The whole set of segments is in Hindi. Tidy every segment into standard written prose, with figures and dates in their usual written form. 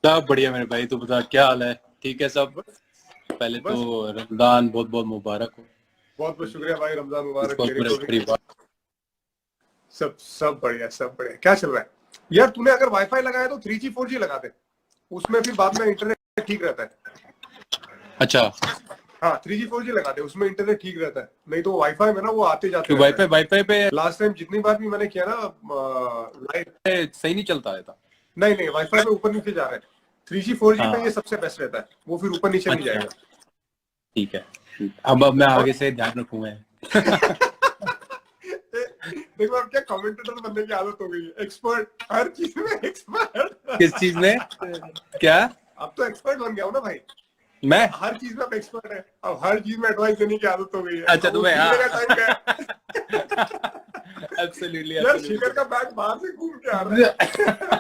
सब बढ़िया मेरे भाई, तू बता क्या हाल है? ठीक है सब। बस पहले तो बस रमजान बहुत बहुत मुबारक हो। बहुत बहुत शुक्रिया भाई, रमजान मुबारक इसको तेरे पूरे को भी। परिवार। सब सब बढ़िया, सब बढ़िया। क्या चल रहा है यार? तूने अगर वाईफाई लगाया तो 3G 4G लगा दे, उसमें फिर बाद में इंटरनेट ठीक रहता है। अच्छा, हाँ, 3G 4G लगा दे, उसमें इंटरनेट ठीक रहता है। नहीं तो वाईफाई में ना वो आते जाते क्यों रहता वाईफाई है। वाईफाई पे लास्ट टाइम जितनी बार भी मैंने किया ना लाइव। सही नहीं चलता है था? नहीं नहीं, वाईफाई पे ऊपर नीचे जा रहा है। 3G 4G पे ये हाँ, सबसे बेस्ट रहता है, वो फिर ऊपर नीचे नहीं अच्छा जाएगा। ठीक है। अब मैं और आगे से ध्यान रखूंगा। देखो अब क्या कमेंटेटर बनने की आदत हो गई है, एक्सपर्ट हर चीज में किस चीज एक्सपर्ट। में? क्या? अब तो एक्सपर्ट बन गया हूँ ना भाई। मैं? हर चीज में अब एक्सपर्ट है, अब हर चीज में एडवाइस देने की आदत हो गई है, अच्छा अब वो तुम्हें, घूमने का टाइम क्या है। एब्सोल्युटली यार शिखर एब्सोल्युटली। का बैग बाहर से घूम के आ रहा है।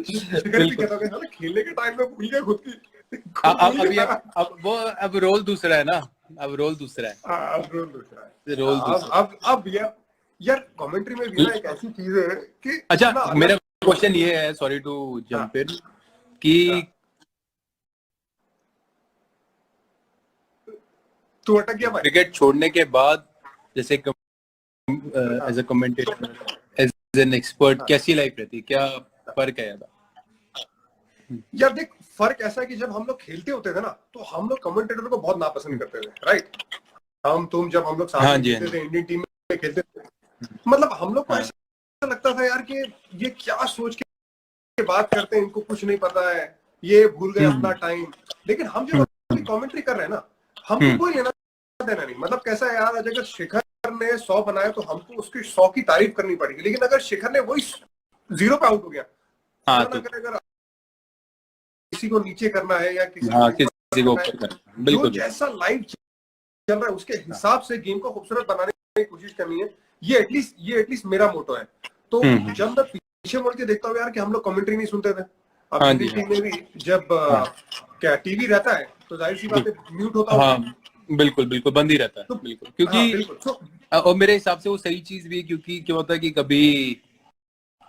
शिखर भी बिल्कुल। कहता होगा साला खेलने के टाइम में भूल गया, खुद अब भूल अभी गया। अब वो अब रोल दूसरा है ना। अब रोल दूसरा है। अब रोल दूसरा है। रोल अब दूसरा अब यार कमेंट्री में भी है। ना एक ऐसी चीज है कि अच्छा, इतना मेरा अलग। क्वेश्चन ये है, सॉरी टू हाँ जंप इन, कि हाँ, तू अटक गया भाई। क्रिकेट छोड़ने के बाद, जैसे हाँ as a commentator, as an expert, हाँ कैसी लाइफ रहती है? क्या हाँ। फर्क है ज्यादा? यार देख, फर्क ऐसा है कि जब हम लोग खेलते होते थे ना, तो हम लोग कमेंटेटर को बहुत नापसंद करते थे, राइट? जब हम लोग साथ हाँ में जी, हाँ खेलते जी। थे, इंडियन टीम में खेलते थे, मतलब हम लोग को हाँ। ऐसा लगता था यार कि ये क्या सोच के बात करते हैं, इनको कुछ नहीं पता है, ये भूल गए अपना हम्म टाइम। लेकिन हम जब हम्म अभी कमेंट्री कर रहे हैं ना, हमको हम्म कोई लेना देना नहीं। मतलब कैसा है यार, अगर शिखर ने 100 बनाया तो हमको उसकी 100 की तारीफ करनी पड़ेगी, लेकिन अगर शिखर ने वही 0 पे आउट हो गया, हाँ खुदा ना तो करे अगर किसी को नीचे करना है या किसी को हाँ, ऊपर किसी को करना है, ऊपर करना, जो बिल्कुल बिल्कुल। जैसा लाइव चल रहा है उसके हिसाब से गेम को खूबसूरत बनाने की कोशिश करनी है। ये एटलीस्ट मेरा मोटो है। तो हम्म। जब मैं पीछे मुड़ के देखता हूँ यार कि हम लोग कमेंट्री नहीं सुनते थे। अब हाँ जी, इंडियन हाँ टीम में भी जब हाँ। क्या टीवी रहता है तो जाहिर सी बात है म्यूट होता होगा। हाँ बिल्कुल बिल्कुल, बंद ही रहता है, तो बिल्कुल, क्योंकि हाँ बिल्कुल। तो और मेरे हिसाब से वो सही चीज भी है, क्योंकि क्या होता है कि कभी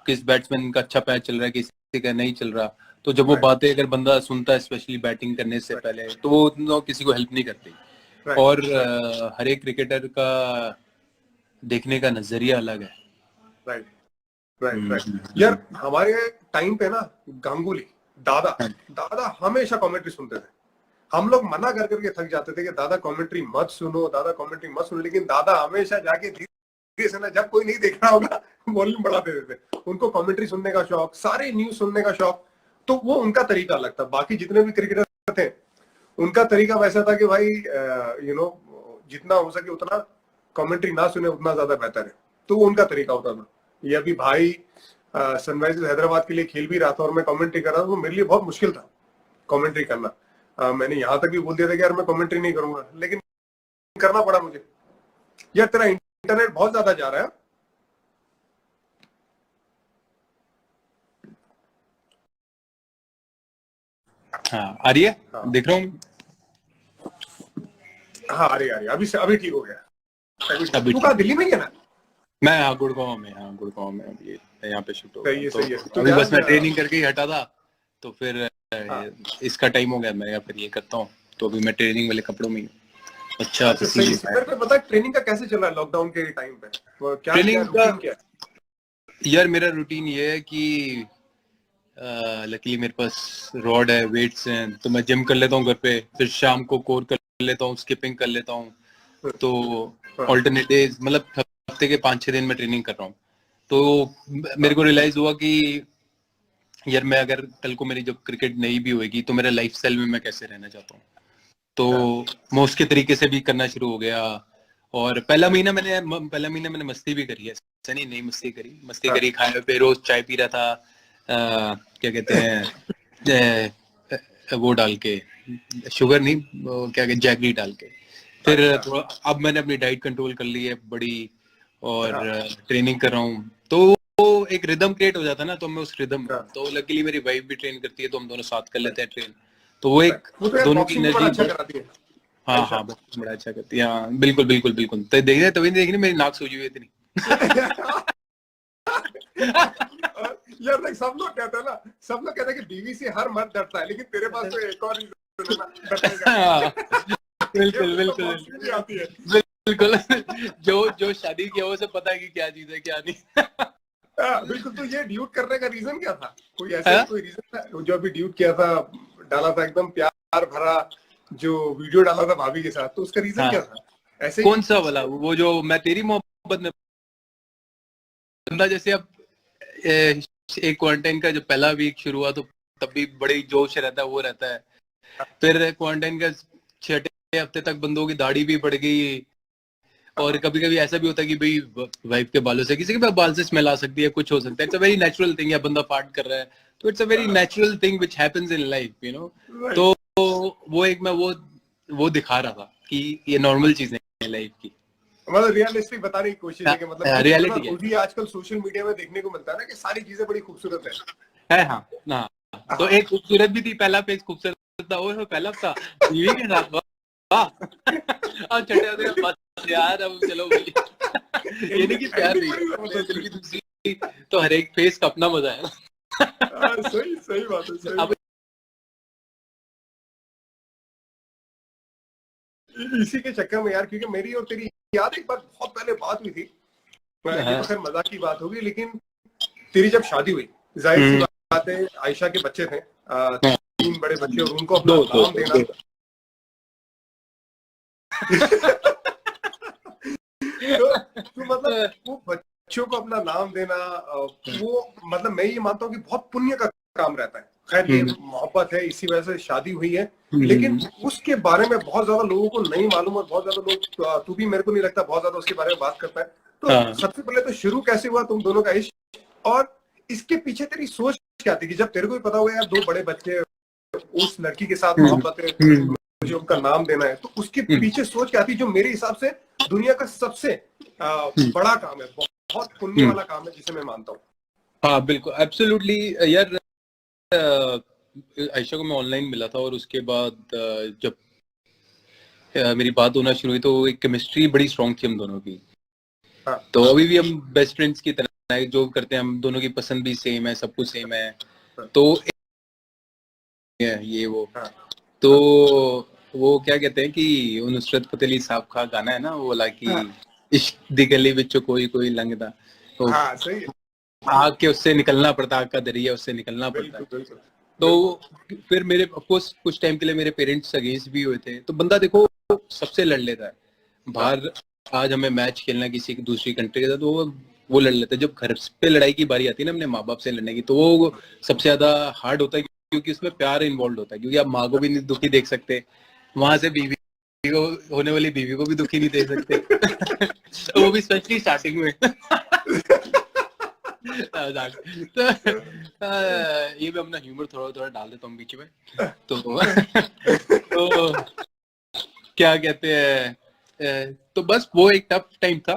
किस बैट्समैन का अच्छा पैच चल रहा है, किसी का नहीं चल रहा, तो जब वो राइट बातें अगर बंदा सुनता है, स्पेशली बैटिंग करने से राइट पहले, तो वो उतना किसी को हेल्प नहीं करती। राइट और राइट हर एक क्रिकेटर का देखने का नजरिया अलग है। Right right right. हम्म। यार हमारे टाइम पे ना, गांगुली दादा हाँ, दादा हमेशा कमेंट्री सुनते थे। हम लोग मना कर करके थक जाते थे कि दादा कमेंट्री मत सुनो, दादा कमेंट्री मत सुनो, लेकिन दादा हमेशा जाके धीरे से ना, जब कोई नहीं देख रहा होगा वॉल्यूम बढ़ा देते थे। उनको कमेंट्री सुनने का शौक, सारे न्यूज सुनने का शौक। तो वो उनका तरीका अलग था। बाकी जितने भी क्रिकेटर थे उनका तरीका वैसा था कि भाई जितना हो सके उतना कमेंट्री ना सुने उतना ज्यादा बेहतर है। तो वो उनका तरीका होता था। ये अभी भाई सनराइजर्स हैदराबाद के लिए खेल भी रहा था और मैं कमेंट्री कर रहा था, तो मेरे लिए बहुत मुश्किल था कमेंट्री करना। मैंने यहाँ तक भी बोल दिया था कि यार मैं कमेंट्री नहीं करूंगा, लेकिन करना पड़ा मुझे। यार तेरा इंटरनेट बहुत ज्यादा जा रहा है। हाँ आ रही है, हाँ देख रहा हूँ। हाँ, अरे अभी ठीक हो गया। अभी ठीक हो अभी गया। तू ठीक कहाँ, है। दिल्ली में ही है ना? मैं हाँ गुड़गांव में, हाँ गुड़गांव में अभी यहाँ पे शिफ्ट हो गया, सही है तो सही है। तो अभी बस यार मैं ट्रेनिंग करके ही हटा था। तो फिर हाँ, इसका टाइम हो गया, मैं फिर ये करता हूँ। तो अभी मैं ट्रेनिंग वाले कपड़ों में ही हूँ। अच्छा तो अच्छा सही इसीलिए है। मेरे को बता, ट्रेनिंग का कैसे चल रहा है लॉकडाउन के टाइम पे? क्या क्या ट्रेनिंग का, रूटीन क्या है? यार मेरा रूटीन ये है कि लकीली मेरे पास रॉड है, वेट्स हैं, तो मैं जिम कर लेता हूँ घर पे, फिर शाम को कोर कर लेता हूँ, स्किपिंग कर लेता हूँ। तो हाँ ऑल्टरनेट डेज, मतलब हफ्ते के 5-6 दिन में ट्रेनिंग कर रहा हूँ। तो मेरे हाँ को रियलाइज हुआ कि यार मैं अगर कल को मेरी जब क्रिकेट नहीं भी होगी, तो मेरा लाइफ स्टाइल में मैं कैसे रहना चाहता हूँ। हाँ तो मैं उसके तरीके से भी करना शुरू हो गया। और पहला महीना मैंने मस्ती भी करी है, ऐसा नहीं मस्ती करी, मस्ती हाँ करी, खाए पे रोज चाय पी रहा था, क्या कहते हैं, वो डाल के, शुगर नहीं, वो क्या कहते, जैगरी डाल के। फिर अच्छा थोड़ा, अब मैंने अपनी डाइट कंट्रोल कर ली है बड़ी, और हाँ ट्रेनिंग कर रहा हूँ, तो वो एक रिदम क्रिएट हो जाता है ना, तो मैं उस रिदम में हूँ। हाँ तो लकीली मेरी वाइफ भी ट्रेन करती है, तो हम दोनों साथ कर लेते हैं ट्रेन। तो वो एक, वो तो यार दोनों की बॉक्सिंग भी बड़ा एनर्जी अच्छा बहुत। कराती है हाँ आयशा। हाँ, बहुत बड़ा अच्छा करती है, हाँ बिल्कुल बिल्कुल बिल्कुल। तो देख रहे, तभी देख रही, मेरी नाक सूजी हुई इतनी। यार देख, सब लोग कहते हैं ना, सब लोग कहते हैं कि बीवी से हर मर्द डरता है, लेकिन तेरे पास तो एक और रीजन है ना डरने का। बिल्कुल ये बिल्कुल मौसी भी आती है। बिल्कुल। जो जो शादी किया वो से पता है कि क्या चीज है क्या नहीं। बिल्कुल। तो ये ड्यूट करने का रीजन क्या था? कोई ऐसे हाँ? कोई रीजन था जो अभी ड्यूट किया था, डाला था एकदम प्यार भरा जो वीडियो डाला था भाभी के साथ, तो उसका रीजन हाँ, क्या था? ऐसे ही? कौन सा वाला? वो जो मैं तेरी मोहब्बत में, बंदा जैसे अब एक क्वारंटाइन का जो पहला वीक शुरू हुआ तो तब भी बड़े जोश रहता है, वो रहता है। फिर क्वारंटाइन का 6 हफ्ते तक बंदों की दाढ़ी भी बढ़ गई, और कभी कभी ऐसा भी होता है कि भाई वाइफ के बालों से किसी के बाल से स्मेल आ सकती है, कुछ हो सकता है। It's a very natural thing, या बंदा फार्ट कर रहा है, तो it's a very natural thing which happens in life, you know. तो वो एक मैं वो दिखा रहा था कि ये नॉर्मल चीजें हैं लाइफ की। मतलब रियलिस्टिक बताने की कोशिश है कि मतलब क्योंकि इतना रियलिटी है। रोजी आजकल सोशल मीडिया में देखने को मिलता है ना कि सारी चीजें बड़ी खूबसूरत है हाँ हाँ। तो है। एक खूबसूरत भी थी, पहला पेज खूबसूरत था, वो पहला था बीवी के साथ। वाह। अब छठे हफ्ते का बस यार, अब चलो भाई। ये नहीं कि प्यार एंडिंग नहीं बड़ी है, जबरदस्त दिल थी। की दूसरी, तो हर एक फेस का अपना मजा है ना। सही सही बात है, सही अब बात। इसी के चक्कर में यार, क्योंकि मेरी और तेरी याद एक बार बहुत पहले बात हुई थी, ये तो खैर मजाक की बात होगी, लेकिन तेरी जब शादी हुई, जाहिर सी बात है आयशा के बच्चे थे, 3 बड़े बच्चे, और उनको अपना दो दो नाम देना। दो। तो मतलब वो बच्चों को अपना नाम देना, वो मतलब मैं ये मानता हूँ कि बहुत पुण्य का काम रहता है। खैर ये मोहब्बत है, इसी वजह से शादी हुई है, लेकिन उसके बारे में बहुत ज्यादा लोगों को नहीं मालूम, और बहुत ज्यादा लोग, तू भी मेरे को नहीं लगता बहुत ज्यादा उसके बारे में बात करता है। तो सबसे पहले तो शुरू कैसे हुआ तुम दोनों का इश्क, और इसके पीछे तेरी सोच क्या थी कि जब तेरे को भी पता होगा यार 2 बड़े बच्चे, उस लड़की के साथ मोहब्बत है, मुझे उनका नाम देना है, तो उसके पीछे सोच क्या थी जो मेरे हिसाब से दुनिया का सबसे बड़ा काम है, बहुत पुण्य वाला काम है, जिसे मैं मानता हूँ। हाँ बिल्कुल, एब्सोल्युटली यार। आयशा को मैं ऑनलाइन मिला था, और उसके बाद जब मेरी बात होना शुरू हुई तो एक केमिस्ट्री बड़ी स्ट्रांग थी हम दोनों की। हाँ। तो अभी भी हम बेस्ट फ्रेंड्स की तरह है, जो करते हैं हम दोनों की पसंद भी सेम है, सब कुछ सेम है। तो ये वो, हाँ। तो वो क्या कहते हैं कि वो नुसरत फतेह अली साहब का गाना है ना, वो वाला कि इश्क दी गली विच कोई कोई लंघदा, तो हाँ सही है। आग के उससे निकलना पड़ता, आग का दरिया उससे निकलना पड़ता है। बिल्कुल बिल्कुल। तो फिर मेरे ऑफकोर्स कुछ टाइम के लिए मेरे पेरेंट्स अगेंस्ट भी हुए थे, तो बंदा देखो सबसे लड़ लेता है बाहर। आज हमें मैच खेलना है किसी दूसरी कंट्री के साथ, तो वो लड़ लेते हैं। जब घर पे लड़ाई की बारी आती है ना अपने माँ बाप से लड़ने की, तो वो सबसे ज्यादा हार्ड होता है, क्योंकि उसमें प्यार इन्वॉल्व होता है, क्योंकि आप माँ को भी नहीं दुखी देख सकते, वहां से बीवी को, होने वाली बीवी को भी दुखी नहीं दे सकते। वो भी स्पेशली स्टार्टिंग में। तो ये भी अपना ह्यूमर थोड़ा थोड़ा डाल देता हूँ बीच में। तो क्या कहते हैं, तो बस वो एक टफ टाइम था,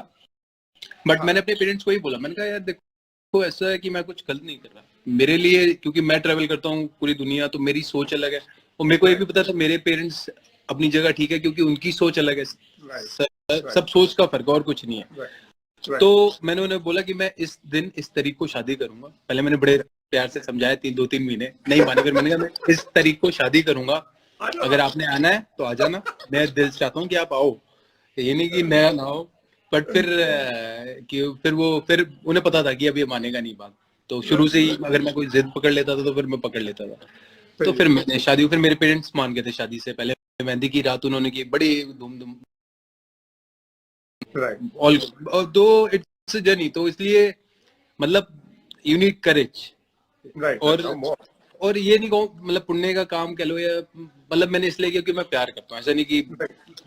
बट मैंने अपने पेरेंट्स को ही बोला, मैंने कहा यार देखो ऐसा है कि मैं कुछ गलत नहीं कर रहा मेरे लिए, क्योंकि मैं ट्रेवल करता हूँ पूरी दुनिया, तो मेरी सोच अलग है, और मेरे को ये भी पता था मेरे पेरेंट्स अपनी जगह ठीक है, क्योंकि उनकी सोच अलग है। सब सोच का फर्क, और कुछ नहीं है। तो मैंने उन्हें बोला कि मैं इस दिन इस तारीख को शादी करूंगा। पहले मैंने बड़े प्यार से समझाया, 2-3 महीने नहीं माने, फिर मैंने कहा मैं इस तारीख को शादी करूंगा, अगर आपने आना है तो आ जाना, मैं दिल से चाहता हूँ कि आप आओ, ये नहीं कि नया ना हो। बट फिर उन्हें पता था कि अब ये मानेगा नहीं बात, तो शुरू से ही अगर मैं कोई जिद पकड़ लेता था तो फिर मैं पकड़ लेता था। तो फिर मैंने शादी, फिर मेरे पेरेंट्स मान गए थे शादी से पहले। मेहंदी की रात उन्होंने की बड़ी धूम ऑल, दो इट्स जर्नी, तो इसलिए मतलब यू नीड करेज। और ये नहीं कहूँ मतलब पुण्य का काम कह लो, या मतलब मैंने इसलिए किया कि मैं प्यार करता हूँ, ऐसा नहीं कि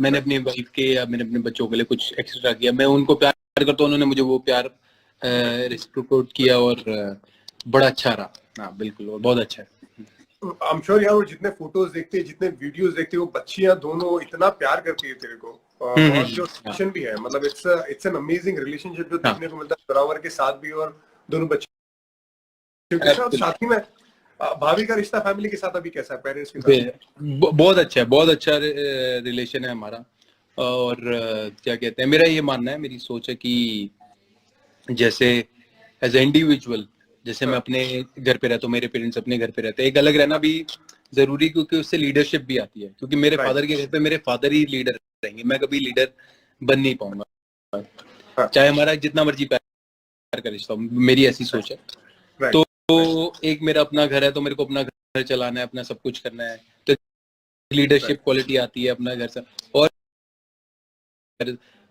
मैंने अपनी वाइफ के या मैंने अपने बच्चों के लिए कुछ एक्स्ट्रा किया, मैं उनको प्यार करता हूँ, उन्होंने मुझे वो प्यार रेसिप्रोकेट किया, और बड़ा अच्छा रहा। हाँ बिल्कुल, और बहुत अच्छा है। I'm sure यार, वो जितने फोटोज देखते हैं, जितने वीडियोस देखते हैं, वो बच्चियां दोनों इतना प्यार करती है तेरे को, और जो रिलेशन भी है, मतलब इट्स एन अमेजिंग रिलेशनशिप जो देखने को मिलता है जोरावर के साथ भी, और दोनों बच्चों के साथ। साथ ही में भाभी का रिश्ता फैमिली के साथ अभी कैसा है, पेरेंट्स के साथ? बहुत अच्छा है, बहुत अच्छा रिलेशन है हमारा। और क्या कहते हैं, मेरा ये मानना है, मेरी सोच है कि जैसे एज ए इंडिविजुअल जैसे मैं अपने घर पे रहता हूँ, मेरे पेरेंट्स अपने घर पे रहते हैं, एक अलग रहना भी जरूरी, क्योंकि उससे लीडरशिप भी आती है, क्योंकि मेरे फादर के घर पे मेरे फादर ही लीडर रहेंगे, मैं कभी लीडर बन नहीं पाऊंगा, चाहे हमारा जितना मर्जी प्यार का रिश्ता हो, मेरी ऐसी सोच है। तो एक मेरा अपना घर है, तो मेरे को अपना घर चलाना है, अपना सब कुछ करना है, तो लीडरशिप क्वालिटी आती है अपना घर से। और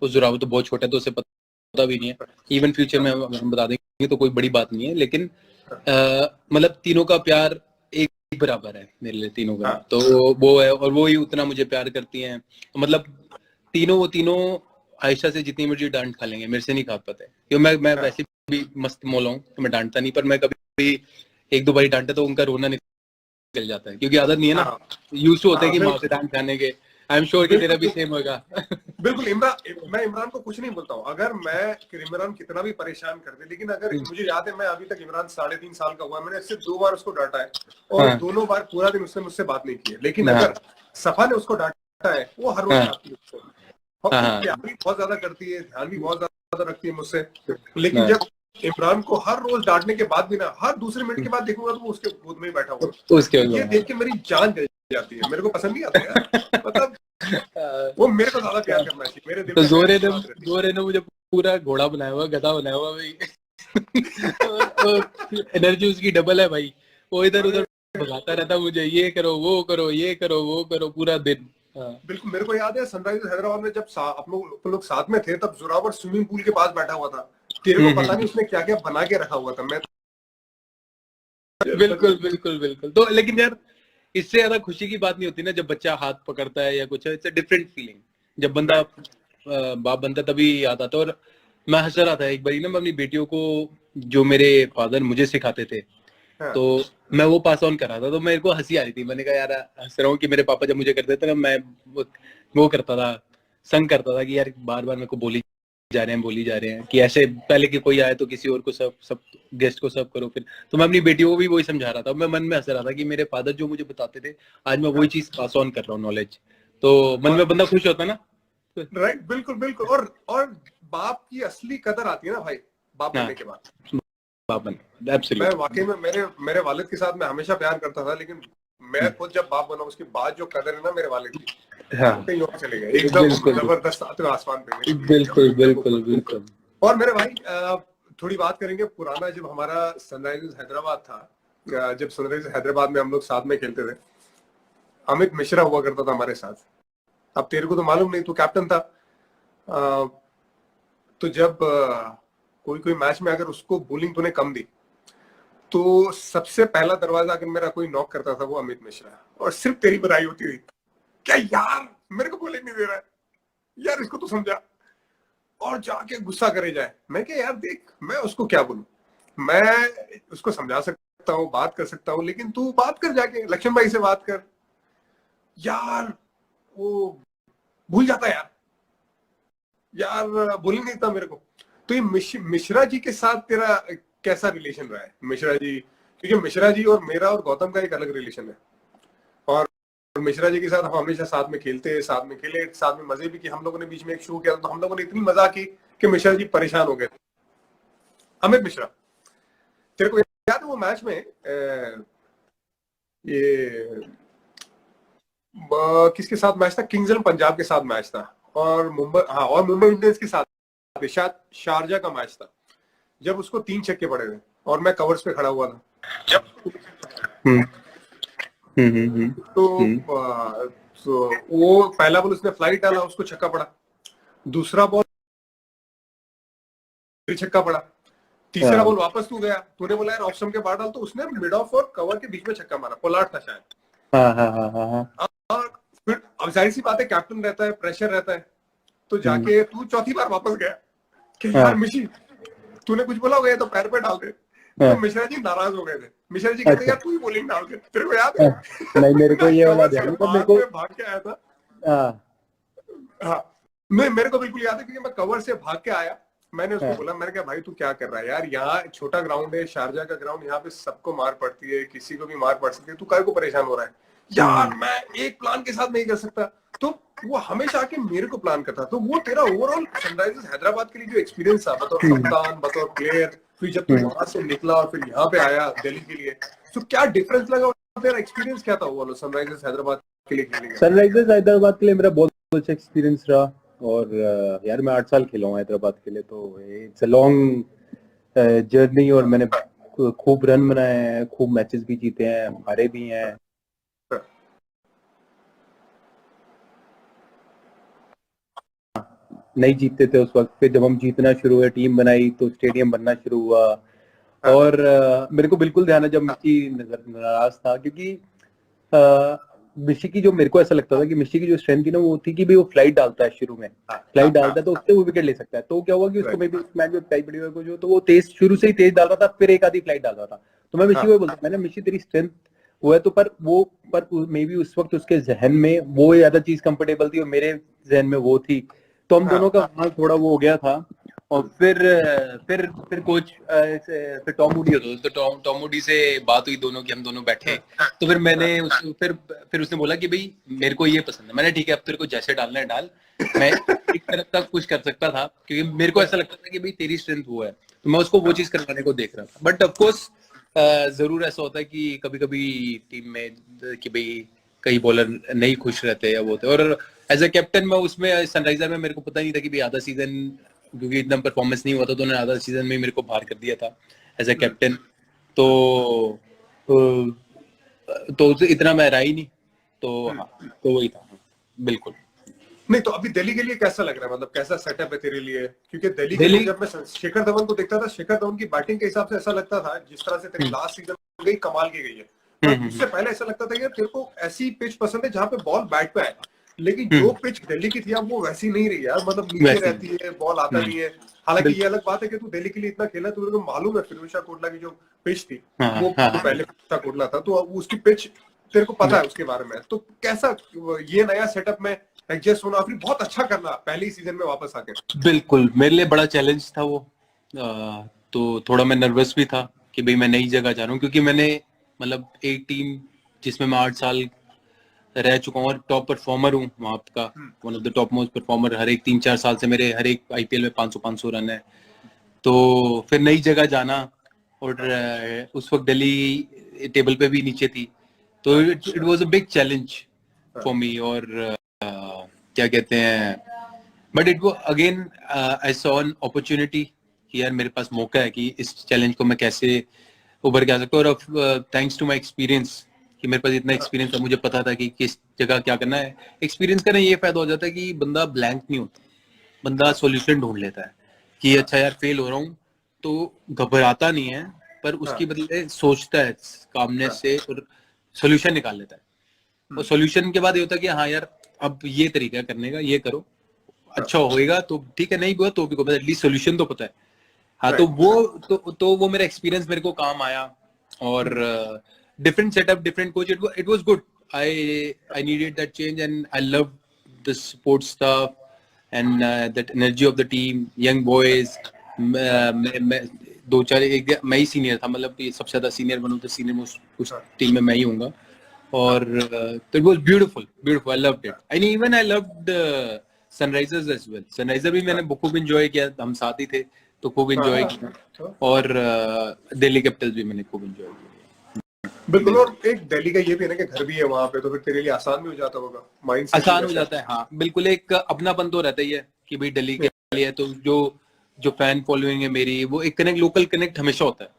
उस जुराव तो बहुत छोटा है, तो उसे पता भी नहीं है, इवन फ्यूचर में हम बता देंगे तो कोई बड़ी बात नहीं है, लेकिन मतलब तीनों का प्यार एक बराबर है मेरे लिए, तीनों का। तो वो है, और वो ही उतना मुझे प्यार करती हैं, मतलब वो तीनों आयशा से जितनी मर्जी डांट खा लेंगे, मेरे से नहीं खा पाते, क्योंकि मैं वैसे भी मस्त मौला हूँ, तो मैं डांटता नहीं, पर मैं कभी एक दो बारी डांटा तो उनका रोना निकल जाता है, क्योंकि आदत नहीं है ना, यूज्ड होते हैं कि माँ से डांट खाने के। आई एम श्योर कि तेरा भी सेम होगा। बिल्कुल मैं इमरान को कुछ नहीं बोलता हूँ, अगर इमरान कितना भी परेशान कर दे, लेकिन अगर मुझे याद है, मैं अभी तक इमरान 3.5 साल का हुआ, मैंने सिर्फ 2 बार उसको डांटा है, और दोनों बार पूरा दिन उसने मुझसे बात नहीं की है। लेकिन अगर सफा ने उसको डांटा है, वो हर रोज डांटती है उसको, प्यार भी बहुत ज्यादा करती है, ध्यान भी बहुत ज्यादा रखती है मुझसे। लेकिन जब इमरान को हर रोज डांटने के बाद भी ना, हर दूसरे मिनट के बाद देखूंगा तो वो उसके गोद में ही बैठा हुआ, ये देख के मेरी जान जल जाती है, मेरे को पसंद नहीं आता यार, मतलब वो मेरे को ज्यादा प्यार करना चाहिए, मेरे दिल में। तो जोरे ने मुझे पूरा घोड़ा बनाया हुआ, गधा बनाया हुआ भाई। एनर्जी उसकी डबल है भाई, वो इधर उधर भगाता रहता मुझे, ये करो वो करो, ये करो वो करो, पूरा दिन। बिल्कुल, मेरे को याद है सनराइजर्स हैदराबाद में जब हम लोग साथ में थे, तब जोरावर स्विमिंग पूल के पास बैठा हुआ था, तेरे को पता नहीं उसने क्या क्या बना के रखा हुआ था। मैं बिल्कुल बिल्कुल बिल्कुल। तो लेकिन यार इससे ज्यादा खुशी की बात नहीं होती ना, जब बच्चा हाथ पकड़ता है या कुछ, इट्स अ डिफरेंट फीलिंग। जब बंदा बाप बनता तभी याद आता। और मैं हंस रहा था एक बारी ना, मैं अपनी बेटियों को, जो मेरे फादर मुझे सिखाते थे, तो मैं वो पास ऑन कर रहा था, तो मेरे को हंसी आ रही थी। मैंने कहा यार हंस रहा हूँ कि मेरे पापा जब मुझे करते थे ना, मैं वो करता था, संग करता था कि यार बार बार मेरे को बोली जा रहे हैं कि ऐसे पहले कि कोई आए तो किसी और को सब गेस्ट को सर्व करो फिर। तो मैं अपनी बेटियों को भी वही समझा रहा था, मैं मन में हंस रहा था कि मेरे फादर जो मुझे बताते थे, आज मैं वही चीज पास ऑन कर रहा हूँ, नॉलेज। तो मन में बंदा खुश होता ना। राइट, बिल्कुल बिल्कुल। और बाप की असली कदर आती है ना भाई, बाप बनने के बाद। मैं वाकई में मेरे वालिद के साथ मैं हमेशा प्यार करता था, लेकिन मैं खुद जब बाप बना उसके बाद जो कदर है ना मेरे वालिद की, कहीं और चले गए, एकदम जबरदस्त आसमान पे। बिल्कुल बिल्कुल बिल्कुल। और मेरे भाई थोड़ी बात करेंगे पुराना, जब हमारा सनराइजर्स हैदराबाद था, जब सनराइजर्स हैदराबाद में हम लोग साथ में खेलते थे, अमित मिश्रा हुआ करता था हमारे साथ। अब तेरे को तो मालूम नहीं, तू कैप्टन था, तो जब कोई मैच में अगर उसको बॉलिंग तूने कम दी, तो सबसे पहला दरवाजा अगर मेरा कोई नॉक करता था वो अमित मिश्रा, और सिर्फ तेरी बधाई होती थी, क्या यार मेरे को बॉलिंग नहीं दे रहा है यार, इसको तो समझा, और जाके गुस्सा करे जाए। मैं क्या यार देख, मैं उसको क्या बोलूं, मैं उसको समझा सकता हूँ, बात कर सकता हूँ, लेकिन तू बात कर, जाके लक्ष्मण भाई से बात कर यार, वो भूल जाता यार बोलिंग नहीं था मेरे को। तो ये मिश्रा जी के साथ तेरा कैसा रिलेशन रहा है? मिश्रा जी, क्योंकि मिश्रा जी और मेरा और गौतम का एक अलग रिलेशन है, और मिश्रा जी के साथ हम हमेशा साथ में खेलते, साथ में खेले, साथ में मजे भी किए। हम लोगों ने बीच में एक शो किया तो हम लोगों ने इतनी मजा की कि मिश्रा जी परेशान हो गए। अमित मिश्रा, तेरे को याद है वो मैच में ये किसके साथ मैच था? किंग्स इलेवन पंजाब के साथ मैच था, और मुंबई इंडियंस के साथ शायद शारजा का मैच था, जब उसको 3 छक्के पड़े थे और मैं कवर्स पे खड़ा हुआ था जब तो वो पहला बॉल उसने फ्लाइट डाला, उसको छक्का पड़ा, दूसरा बॉल छक्का पड़ा, तीसरा बॉल वापस तू गया, तूने बोला यार ऑफ स्टंप के बाहर डाल, तो उसने मिड ऑफ और कवर के बीच में छक्का मारा, पोलार्ड था शायद। और फिर अब जाहिर सी बात है, कैप्टन रहता है, प्रेशर रहता है, तो जाके तू चौथी बार वापस गया कि यार मिशी तूने कुछ बोला होगा तो पैर पे डाल दे। तो मिश्रा जी नाराज हो गए थे। मिश्रा जी कहते यार तू ही बॉलिंग डाल दे, तेरे को याद है? नहीं मेरे को ये वाला ध्यान नहीं, मेरे को भाग के आया था। हाँ मेरे को बिल्कुल याद है, क्योंकि मैं कवर से भाग के आया, मैंने उसको बोला, मैंने कहा भाई तू क्या कर रहा है यार, यहाँ छोटा ग्राउंड है, शारजा का ग्राउंड, यहाँ पे सबको मार पड़ती है, किसी को भी मार पड़ सकती है, तू काहे को परेशान हो रहा है यार, मैं एक प्लान के साथ नहीं कर सकता। तो वो हमेशा आके मेरे को प्लान करता। तो वो तेरा ओवरऑल सनराइजर्स हैदराबाद के लिए जो एक्सपीरियंस था, बतौर कप्तान, बतौर प्लेयर, फिर जब तू वहां से निकला और फिर यहाँ पे आया दिल्ली के लिए, तो क्या डिफरेंस लगा और तेरा एक्सपीरियंस क्या था वो वाला सनराइजर्स हैदराबाद के लिए खेलने का? सनराइजर्स हैदराबाद के लिए मेरा बहुत अच्छा एक्सपीरियंस रहा। और यार मैं 8 साल खेला हूँ हैदराबाद के लिए, तो इट्स अ लॉन्ग जर्नी। और मैंने खूब रन बनाए हैं, खूब मैचेस भी जीते हैं, हारे भी हैं। नहीं जीतते थे उस वक्त, फिर जब हम जीतना शुरू हुए, टीम बनाई तो स्टेडियम बनना शुरू हुआ। और मेरे को बिल्कुल ध्यान है जब मिशी नाराज था, क्योंकि मिशी की जो मेरे को ऐसा लगता था कि मिशी की जो स्ट्रेंथ थी ना, वो थी कि भाई वो फ्लाइट डालता है शुरू में, फ्लाइट डालता है तो उससे वो विकेट ले सकता है। तो क्या हुआ कि उसको मे बी उस मैच में फ्लाइट पड़ी हुई जो, तो वो तेज शुरू से ही तेज डाल रहा था, फिर एक आधी फ्लाइट डाल रहा था। तो मैं मिशी को बोलता, मैंने मिशी तेरी स्ट्रेंथ वो है तो, पर मे बी उस वक्त उसके जहन में वो ज्यादा चीज कंफर्टेबल थी और मेरे जहन में वो थी, तो हम दोनों का वहां थोड़ा वो हो गया था। और फिर कोच फिर टॉम मूडी होता, तो टॉम मूडी से बात हुई दोनों की, हम दोनों बैठे। तो फिर मैंने फिर उसने बोला कि भाई मेरे को ये पसंद है। मैंने ठीक है, अब तेरे को जैसे डालना है डाल। मैं एक तरफ तक कुछ कर सकता था क्योंकि मेरे को ऐसा लगता था कि भाई तेरी स्ट्रेंथ वो है, तो मैं उसको वो चीज करवाने को देख रहा था। बट ऑफकोर्स जरूर ऐसा होता है कि कभी कभी टीम में कि भाई कई बॉलर नहीं खुश रहते या वो थे। और एज अ कैप्टन मैं उसमें सनराइजर में मेरे को पता नहीं था कि भाई आधा सीजन, क्योंकि इतना परफॉर्मेंस नहीं हुआ था, तो उन्होंने आधा सीजन में मेरे को बाहर कर दिया था एज अ कैप्टन। तो इतना मैं रहा ही नहीं। तो हाँ, तो वही था बिल्कुल। नहीं तो अभी दिल्ली के लिए कैसा लग रहा है, मतलब कैसा सेटअप है तेरे लिए? क्योंकि दिल्ली के दिल्ली लिए जब मैं शिखर धवन को देखता था, शिखर धवन की बैटिंग के हिसाब से ऐसा लगता था जिस तरह से तेरी लास्ट सीजन गई कमाल की गई है, पर उससे पहले ऐसा लगता था कि तेरे को ऐसी पिच पसंद है जहां पे बॉल बैट पे आए। लेकिन जो पिच दिल्ली की थी अब वो वैसी नहीं रही यार, मतलब नीचे रहती है, बॉल आता नहीं है। हालांकि ये अलग बात है कि तू दिल्ली के लिए इतना खेला, तुझे तो मालूम है फिरोज शाह कोटला की जो पिच थी वो पहले फिरोज शाह कोटला था, तो उसकी पिच तेरे को पता है उसके बारे में। तो कैसा ये नया सेटअप में एडजस्ट होना, फिर बहुत अच्छा करना पहले ही सीजन में वापस आके? बिल्कुल मेरे लिए बड़ा चैलेंज था वो। तो थोड़ा मैं नर्वस भी था कि भाई मैं नई जगह जा रहा हूँ, क्योंकि मैंने मतलब एक टीम जिसमें मैं 8 साल रह चुका हूँ और टॉप परफॉर्मर हूँ वहाँ का, one of the top most performer. हर एक 3-4 साल से मेरे हर एक आईपीएल में 500 रन है। तो फिर नई जगह जाना, और उस वक्त दिल्ली टेबल पे भी नीचे थी, तो it was a big challenge for me. और क्या कहते हैं, बट इट वो again I saw an opportunity कि यार मेरे पास मौका है कि इस चैलेंज को मैं कैसे उभर के आ सकता हूँ। और थैंक्स टू माय एक्सपीरियंस कि मेरे पास इतना एक्सपीरियंस था, मुझे पता था कि किस जगह क्या करना है। एक्सपीरियंस करने ये फायदा हो जाता है कि बंदा ब्लैंक नहीं होता, बंदा सॉल्यूशन ढूंढ लेता है कि अच्छा यार फेल हो रहा हूँ, तो घबराता नहीं है, पर उसकी बदले सोचता है कामनेस से और सॉल्यूशन निकाल लेता है। और सॉल्यूशन के बाद ये होता है कि हाँ यार अब ये तरीका करने का, ये करो, अच्छा होएगा तो ठीक है, नहीं हुआ तो भी को एटलीस्ट सॉल्यूशन तो पता है। हाँ, तो वो मेरा एक्सपीरियंस मेरे को काम आया। और different setup, different coach, it was good. I needed that change and I love the sports stuff and that energy of the team, young boys. मैं दो चार एक मैं ही सीनियर था, मतलब कि सबसे ज्यादा सीनियर बनूं तो सीनियर मोस्ट उस टीम में मैं ही हूँगा। और तो it was beautiful, beautiful, I loved it. And even I loved Sunrisers as well. Sunriser भी मैंने खूब एंजॉय किया, हम साथ ही थे तो खूब एंजॉय किया। और दिल्ली कैपिटल्स भी मैंने खूब एंजॉय किया। बिल्कुल। और एक दिल्ली का ये भी है ना कि घर भी है वहां पे, तो फिर तेरे लिए आसान भी हो जाता होगा, माइंड सेट आसान हो जाता है, हाँ बिल्कुल। एक अपनापन तो रहता ही है कि भाई दिल्ली के लिए, तो जो जो फैन फॉलोइंग है मेरी, वो एक कनेक्ट, लोकल कनेक्ट हमेशा होता है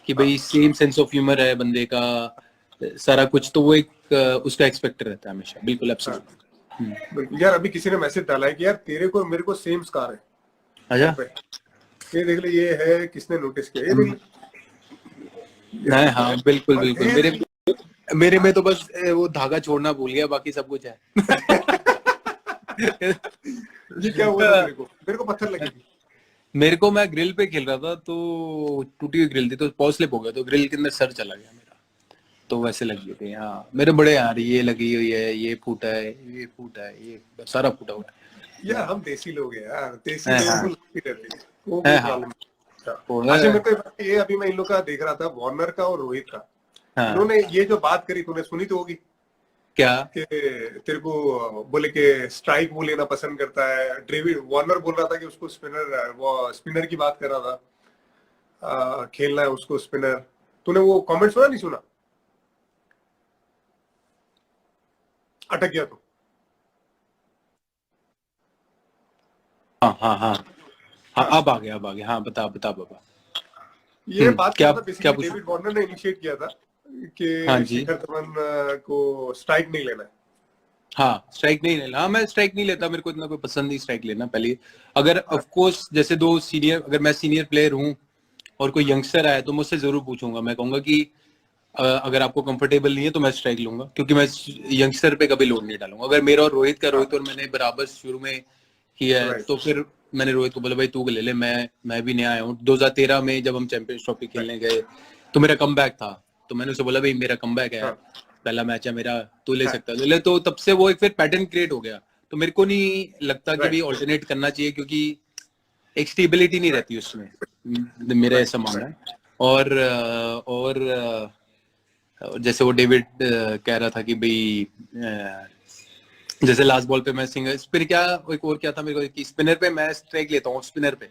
कि भाई सेम सेंस ऑफ ह्यूमर है बंदे का, सारा कुछ। तो वो एक उसका एक्सपेक्ट रहता है हमेशा। बिल्कुल, एब्सोल्युटली। बिल्कुल। यार अभी किसी ने मैसेज डाला है कि यार तेरे को मेरे को सेम स्कार है अच्छा, पे। ये देख ले, ये है किसने नोटिस किया, ये देख ले। है हाँ, बिल्कुल बिल्कुल। मेरे में तो बस वो धागा छोड़ना भूल गया, बाकी सब कुछ है। ये क्या हुआ था तेरे को? मेरे को पत्थर लगी थी। मेरे को, मैं ग्रिल पे खेल रहा था तो टूटी हुई ग्रिल थी, तो पॉज स्लिप हो गया, तो ग्रिल के अंदर सर चला गया मेरा, तो वैसे लग गए थे। हाँ मेरे बड़े यार, ये लगी हुई है, ये फूटा है, ये फूटा है, ये सारा फूटा हुआ है। यार हम देसी लोग हैं यार, देसी लोगों को लगती रहती है, वो है कोई हाँ, प्रॉब्लम नहीं। अच्छा मेरे को ये, अभी मैं इन लोग का देख रहा था, वार्नर का और रोहित का, हाँ। इन्होंने ये जो बात करी तूने सुनी तो होगी क्या? कि तेरे को बोले कि स्ट्राइक वो लेना पसंद करता है। डेविड वार्नर बोल रहा था कि उसको स्पिनर, वो स्पिनर की बात कर रहा था। खेलना है उसको स्पिनर। तूने वो कमेंट सुना नहीं सुना? अटक गया तो। हाँ हाँ हाँ हाँ, अब आ गया। हाँ बता बता बाबा। ये बात क्या क्या था, क्या बेसिकली पूछा? डेविड वार्नर ने इनिशिएट किया था हाँ कि जी। शिखर धवन को स्ट्राइक नहीं लेना है। हाँ स्ट्राइक नहीं लेना। हाँ मैं स्ट्राइक नहीं लेता, मेरे को इतना कोई पसंद नहीं स्ट्राइक लेना पहले। अगर ऑफ कोर्स जैसे दो सीनियर, अगर मैं सीनियर प्लेयर हूँ और कोई यंगस्टर आया तो मुझसे जरूर पूछूंगा, मैं कहूंगा कि अगर आपको कंफर्टेबल नहीं है तो मैं स्ट्राइक लूंगा, क्योंकि मैं यंगस्टर पे कभी लोड नहीं डालूंगा। अगर मेरा और रोहित का, रोहित और मैंने बराबर शुरू में किया है, राइट तो फिर मैंने रोहित को बोला भाई तू ले ले, मैं भी नया आया हूँ। 2013 में जब हम चैंपियंस ट्रॉफी खेलने गए तो मेरा कमबैक था, तो मैंने उसे बोला भाई मेरा कमबैक है, पहला मैच है मेरा, तू ले सकता है ले। तो तब से वो एक फिर पैटर्न क्रिएट हो गया। तो मेरे को नहीं लगता कि भाई ऑल्टरनेट करना चाहिए, क्योंकि एक स्टेबिलिटी नहीं रहती उसमें, मेरा ऐसा मानना है। और जैसे वो डेविड कह रहा था कि भाई जैसे लास्ट बॉल पे मैं सिंगल स्पिन, क्या एक और क्या था मेरे को कि स्पिनर पे मैं स्ट्राइक लेता हूँ, स्पिनर पे।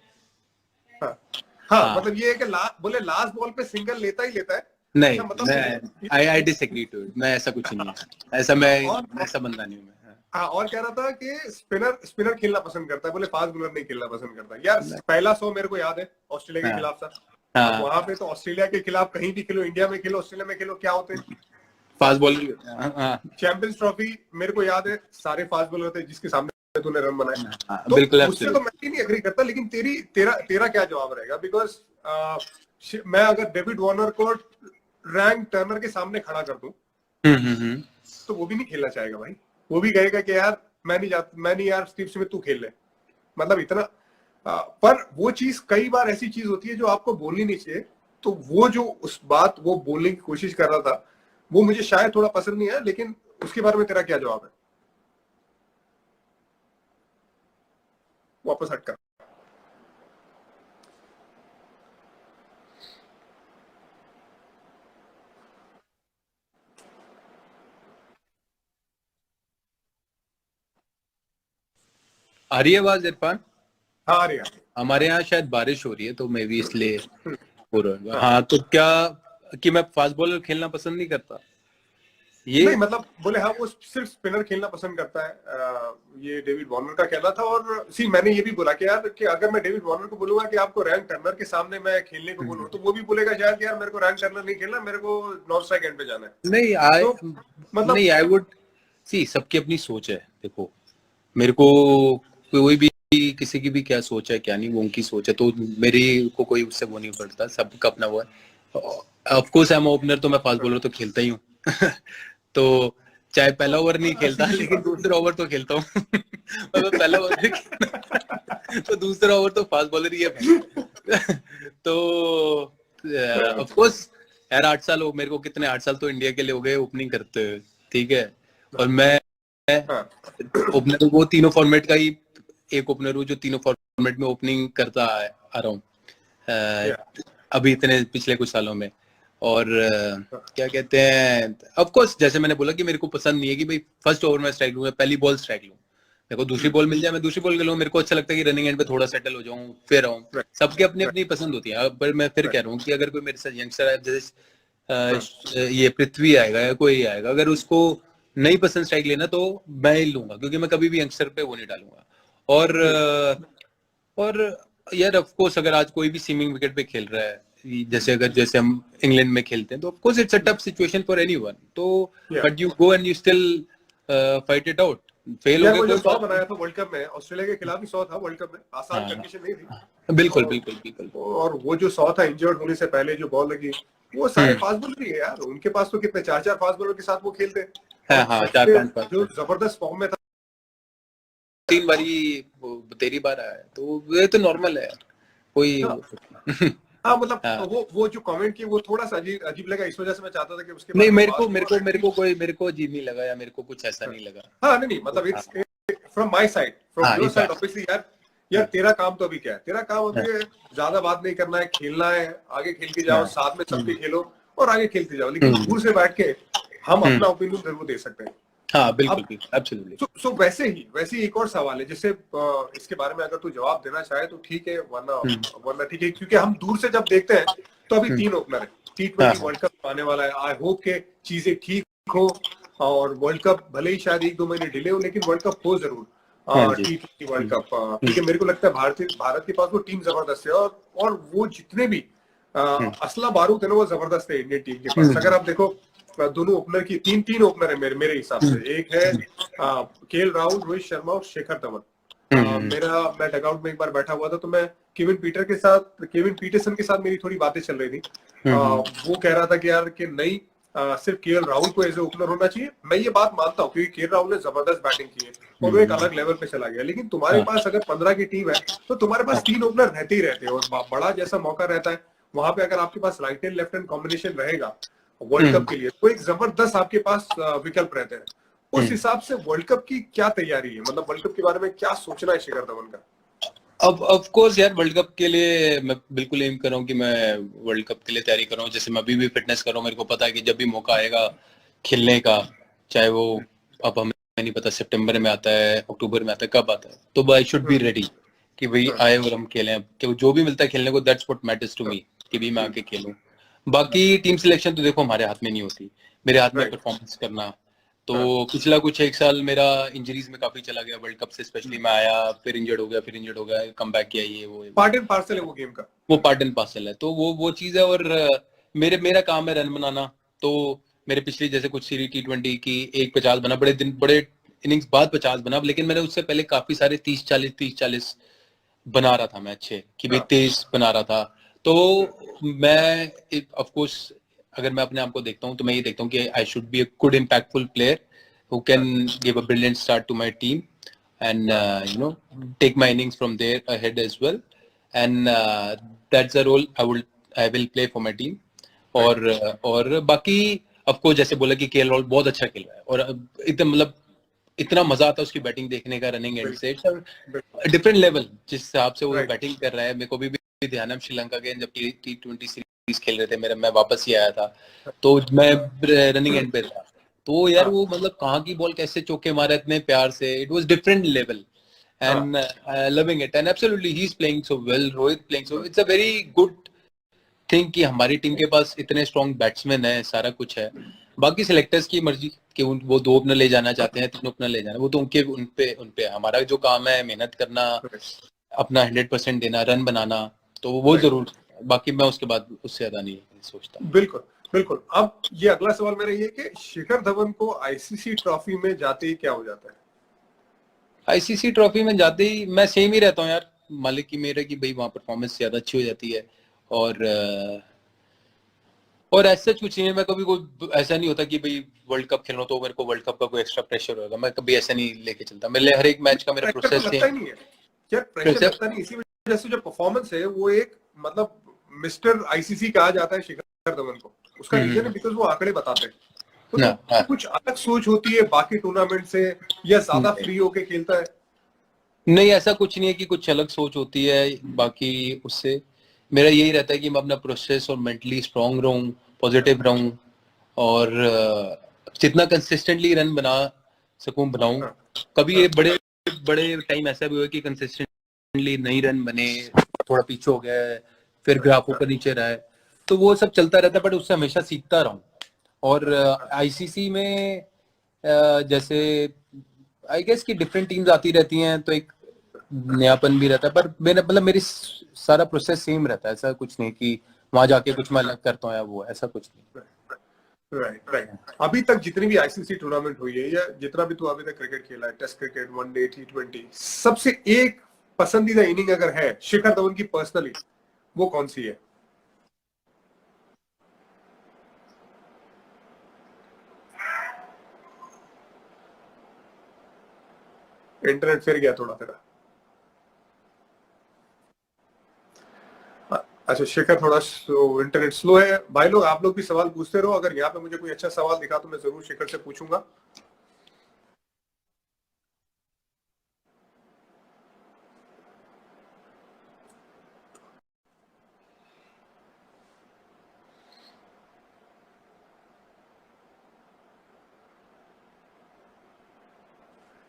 हाँ, मतलब ये है कि बोले लास्ट बॉल पे सिंगल लेता ही लेता है। नहीं, मतलब मैं आई डिसएग्री टू इट। मैं ऐसा कुछ नहीं है, ऐसा मैं ऐसा बंदा नहीं हूँ मैं। हाँ, और कह रहा था कि स्पिनर खेलना पसंद करता है, बोले फास्ट बॉलर नहीं खेलना पसंद करता। यार पहला 100 मेरे को याद है ऑस्ट्रेलिया के खिलाफ था। अब वहां पे तो ऑस्ट्रेलिया के खिलाफ कहीं भी खेलो, इंडिया में खेलो, ऑस्ट्रेलिया में खेलो, क्या होते हैं फास्ट बॉलर। चैंपियंस ट्रॉफी मेरे को याद है, सारे फास्ट बॉलर थे जिसके सामने तूने रन बनाए। तो बिल्कुल उससे तो मैं भी नहीं एग्री करता, लेकिन तेरा क्या जवाब रहेगा? बिकॉज मैं अगर डेविड वार्नर को रैंक टर्नर के सामने खड़ा कर दूं तो वो भी नहीं खेलना चाहेगा भाई। वो भी कहेगा कि यार मैं नहीं यार स्टीव स्मिथ तू खेल ले। मतलब इतना पर वो चीज कई बार ऐसी चीज होती है जो आपको बोलनी नहीं चाहिए। तो वो जो उस बात वो बोलने की कोशिश कर रहा था, वो मुझे शायद थोड़ा पसंद नहीं है। लेकिन उसके बारे में तेरा क्या जवाब है? वापस हटकर आ रही है आवाज इरफान? हाँ अरे यार, हमारे यहाँ शायद बारिश हो रही है तो मैं भी इसलिए हो रहा है। हाँ तो क्या कि मैं फास्ट बॉलर खेलना पसंद नहीं करता ये? नहीं मतलब बोले हाँ वो सिर्फ स्पिनर खेलना पसंद करता है। ये डेविड वार्नर का कहना था। और मैंने ये भी बोला कि यार कि अगर मैं डेविड वार्नर को बोलूंगा कि आपको रैंक टर्नर के सामने मैं खेलने को बोलूं, तो वो भी बोलेगा शायद यार मेरे को रैंक टर्नर नहीं खेलना, मेरे को नॉन स्ट्राइक एंड पे जाना है। नहीं तो मतलब नहीं आई वुड सी, सबकी अपनी सोच है। देखो मेरे को कोई भी किसी की भी क्या सोच है क्या नहीं, वो उनकी सोच है, तो मेरी को कोई उससे वो नहीं पड़ता, सबका अपना वो है। Of course I am opener, तो मैं फास्ट बॉलर तो खेलता ही हूँ तो चाहे पहला ओवर नहीं खेलता लेकिन दूसरा ओवर तो खेलता हूँ अगर पहला ओवर नहीं तो दूसरा ओवर तो फास्ट बॉलर ही है भाई तो ऑफ कोर्स यार 8 साल हो मेरे को, कितने 8 साल तो इंडिया के लिए हो गए ओपनिंग करते हुए, ठीक है। और मैं ओपनर वो तीनों फॉर्मेट का ही एक ओपनर हूँ जो तीनों फॉर्मेट में ओपनिंग करता आ रहा हूँ अभी इतने पिछले कुछ सालों में। और क्या कहते हैं, ऑफ कोर्स जैसे मैंने बोला कि मेरे को पसंद नहीं है कि भाई फर्स्ट ओवर में स्ट्राइक लूँ, पहली बॉल स्ट्राइक लूँ, मेरे को दूसरी बॉल मिल जाए मैं दूसरी बॉल खेलूँ। मेरे को अच्छा लगता है कि रनिंग एंड पे थोड़ा सेटल हो जाऊँ फिर आऊँ। सबके अपनी अपनी पसंद होती है। पर मैं फिर कह रहा हूँ कि अगर कोई मेरे साथ यंगस्टर है, जैसे ये पृथ्वी आएगा या कोई आएगा, अगर उसको नहीं पसंद स्ट्राइक लेना तो मैं ही लूंगा, क्योंकि मैं कभी भी यंगस्टर पे वो नहीं डालूंगा। और यार ऑफ कोर्स अगर आज कोई भी सीमिंग विकेट पे खेल रहा है, जैसे हम इंग्लैंड में खेलते हैं, तो of course it's a tough situation for anyone. तो but you go and you still fight it out. Fail हो गए, 100 बनाया था वर्ल्ड कप में, ऑस्ट्रेलिया के खिलाफ ही 100 था वर्ल्ड कप में, आसान कंडीशन नहीं थी। बिल्कुल बिल्कुल बिल्कुल। और वो जो 100 था इंजर्ड होने से पहले जो बॉल लगी, वो सारे फास्ट बॉलर ही है यार। उनके पास तो कितने 4 फास्ट बॉलर के साथ वो खेलते हैं। हाँ 4-5 जो जबरदस्त फॉर्म में था, 3 बारी तेरी बार आया, तो ये तो नॉर्मल है कोई। हाँ मतलब वो जो कमेंट किए वो थोड़ा सा अजीब लगा। इस वजह से मैं चाहता था कि उसके नहीं, मेरे को अजीब नहीं लगा या मेरे को कुछ ऐसा नहीं लगा। हाँ नहीं मतलब it's from my side, from your side obviously. यार तेरा काम तो अभी क्या है? तेरा काम अभी ज्यादा बात नहीं करना है, खेलना है, आगे खेल के जाओ, साथ में सबके खेलो और आगे खेलते जाओ। लेकिन दूर से बैठ के हम अपना ओपिनियन जरूर दे सकते हैं। हाँ बिल्कुल अब बिल्कुल एब्सोल्युटली। सो वैसे ही एक और सवाल है, जैसे इसके बारे में अगर तू जवाब देना चाहे तो ठीक है, वरना वरना ठीक है, क्योंकि हम दूर से जब देखते हैं तो अभी 3 ओपनर है, हाँ T20 हाँ। वर्ल्ड कप आने वाला है, आई होप के चीजें ठीक हो, और वर्ल्ड कप भले ही शायद 1-2 महीने डिले हो, लेकिन वर्ल्ड कप हो जरूर, हाँ जी। T20 वर्ल्ड कप, क्योंकि मेरे को लगता है भारत के पास वो टीम जबरदस्त है, और वो जितने भी असला बारूद है ना वो जबरदस्त है इंडियन टीम के पास। अगर आप देखो दोनों ओपनर की, तीन तीन ओपनर है मेरे हिसाब से, एक है केएल राहुल, रोहित शर्मा और शिखर धवन। मैं डगआउट में एक बार बैठा हुआ था, तो मैं केविन पीटरसन के साथ मेरी थोड़ी बातें चल रही थी। वो कह रहा था कि यार कि नहीं, सिर्फ केएल राहुल को एज ए ओपनर होना चाहिए। मैं ये बात मानता हूँ, क्योंकि केएल राहुल ने जबरदस्त बैटिंग की है और वो एक अलग लेवल पे चला गया, लेकिन तुम्हारे पास अगर 15 की टीम है तो तुम्हारे पास 3 ओपनर रहते ही रहते हैं, और बड़ा जैसा मौका रहता है वहां पे, अगर आपके पास right and left hand combination रहेगा वर्ल्ड कप के लिए, तो एक जबरदस्त आपके पास विकल्प रहते हैं। उस हिसाब से वर्ल्ड कप की क्या तैयारी है, मतलब वर्ल्ड कप के बारे में क्या सोचना है शिखर धवन का? अब ऑफ कोर्स यार, वर्ल्ड कप के लिए मैं बिल्कुल एम कर रहा हूँ कि मैं वर्ल्ड कप के लिए तैयारी कर रहा हूँ। जैसे मैं अभी भी फिटनेस कर रहा हूँ, मेरे को पता है कि जब भी मौका आएगा खेलने का, चाहे वो अब हमें नहीं पता सितंबर में आता है, अक्टूबर में आता है, कब आता है, तो आई शुड बी रेडी कि भाई आए और हम खेलें, कि जो भी मिलता है खेलने को, that's what matters to me, कि भी मैं आके खेलूं। बाकी टीम सिलेक्शन तो देखो हमारे हाथ में नहीं होती, मेरे हाथ में राइट। परफॉर्मेंस करना। तो पिछला कुछ एक साल मेरा इंजरीज में काफी चला गया, वर्ल्ड कप से स्पेशली मैं आया, फिर इंजर्ड हो गया, कम बैक किया, ये वो पार्ट एंड पार्सल है वो गेम का। वो पार्ट एंड पार्सल है, तो वो चीज है। और मेरा काम है रन बनाना। तो मेरे पिछली जैसे कुछ सीरीज T20 की एक 50 बना, बड़े इनिंग्स बाद 50 बना, लेकिन मैंने उससे पहले काफी सारे 30-40 बना रहा था मैं अच्छे, कि भाई 23 बना रहा था। तो मैं ऑफ कोर्स अगर मैं अपने आप को देखता हूँ तो मैं ये देखता हूँ कि I should be a good impactful player who can give a brilliant start to my team, and you know, take my innings from there ahead as well, and that's the role I will play for my team. और बाकी आपको जैसे बोला कि केएल राहुल बहुत अच्छा खेल रहा है, और एकदम मतलब इतना मजा आता है उसकी बैटिंग देखने का, रनिंग एंड से डिफरेंट लेवल जिस हिसाब से वो बैटिंग कर रहा है। मेरे को भी ध्यान है श्रीलंका के जब T20 सीरीज खेल रहे थे, मेरा मैं वापस ही आया था, तो मैं रनिंग एंड पे था, तो यार वो मतलब कहाँ की बॉल कैसे चौके मारा इतने प्यार से, it was different level, and loving it, and absolutely he is playing so well, Rohit playing so, it's a very good think कि हमारी टीम के पास इतने स्ट्रॉन्ग बैट्समैन है, सारा कुछ है। बाकी सिलेक्टर्स की मर्जी कि वो 2 ओपनर ले जाना चाहते हैं, 3 ओपनर ले जाना, वो तो उनपे हमारा जो काम है मेहनत करना, अपना 100% देना, रन बनाना, तो वो जरूर। बाकी मैं उसके बाद उससे ज्यादा नहीं सोचता। बिल्कुल बिल्कुल। अब ये अगला सवाल मेरा ये कि शिखर धवन को आईसीसी ट्रॉफी में जाते ही क्या हो जाता है? आईसीसी ट्रॉफी में जाते ही मैं सेम ही रहता हूँ यार, मालिक की मेरे की भाई वहाँ परफॉर्मेंस ज्यादा अच्छी हो जाती है, और और ऐसा कुछ नहीं है, मैं कभी कोई ऐसा नहीं होता कि भाई वर्ल्ड कप खेलना तो मेरे को वर्ल्ड कप का कोई एक्स्ट्रा प्रेशर होगा, मैं कभी ऐसा नहीं लेके चलता, मेरे लिए हर एक मैच का मेरा प्रेशर तो प्रोसेस लगता सेम। ही नहीं है यार, प्रेशर प्रेशर लगता नहीं, इसी वजह से जो परफॉर्मेंस है वो एक, मतलब मिस्टर आईसीसी कहा जाता है शिखर धवन को। उसका रीजन है बिकॉज वो आंकड़े बताते हैं। ना, तो हाँ, कुछ अलग सोच होती है बाकी टूर्नामेंट से, या ज्यादा नहीं फ्री होके खेलता है? नहीं, ऐसा कुछ नहीं है कि कुछ अलग सोच होती है बाकी उससे। मेरा यही रहता है कि मैं अपना प्रोसेस और मेंटली स्ट्रांग रहूं, पॉजिटिव रहूं, और जितना कंसिस्टेंटली रन बना सकूं बनाऊं। हाँ, कभी हाँ, ये बड़े बड़े टाइम ऐसा भी हुआ कि कंसिस्टेंटली नहीं रन बने, थोड़ा पीछे हो गया, फिर ग्राफ ऊपर नीचे रहा है, तो वो सब चलता रहता है, बट उससे हमेशा सीखता रहूं। और आईसीसी में जैसे आई गेस कि डिफरेंट टीम्स आती रहती हैं, तो एक नयापन भी रहता है, पर मेरा मतलब मेरी सारा प्रोसेस सेम रहता है, ऐसा कुछ नहीं कि वहां जाके कुछ मैं अलग करता हूँ या वो, ऐसा कुछ नहीं। Right right. अभी तक जितनी भी आईसीसी टूर्नामेंट हुई है, या जितना भी तू अभी तक क्रिकेट खेला है, टेस्ट क्रिकेट, वनडे, T20, सबसे एक पसंदीदा इनिंग अगर है शिखर धवन की पर्सनली, वो कौन सी है? इंटरनेट फिर गया थोड़ा तेरा। अच्छा शिखर, थोड़ा इंटरनेट स्लो है भाई लोग, आप लोग भी सवाल पूछते रहो, अगर यहाँ पे मुझे कोई अच्छा सवाल दिखा तो मैं जरूर शिखर से पूछूंगा।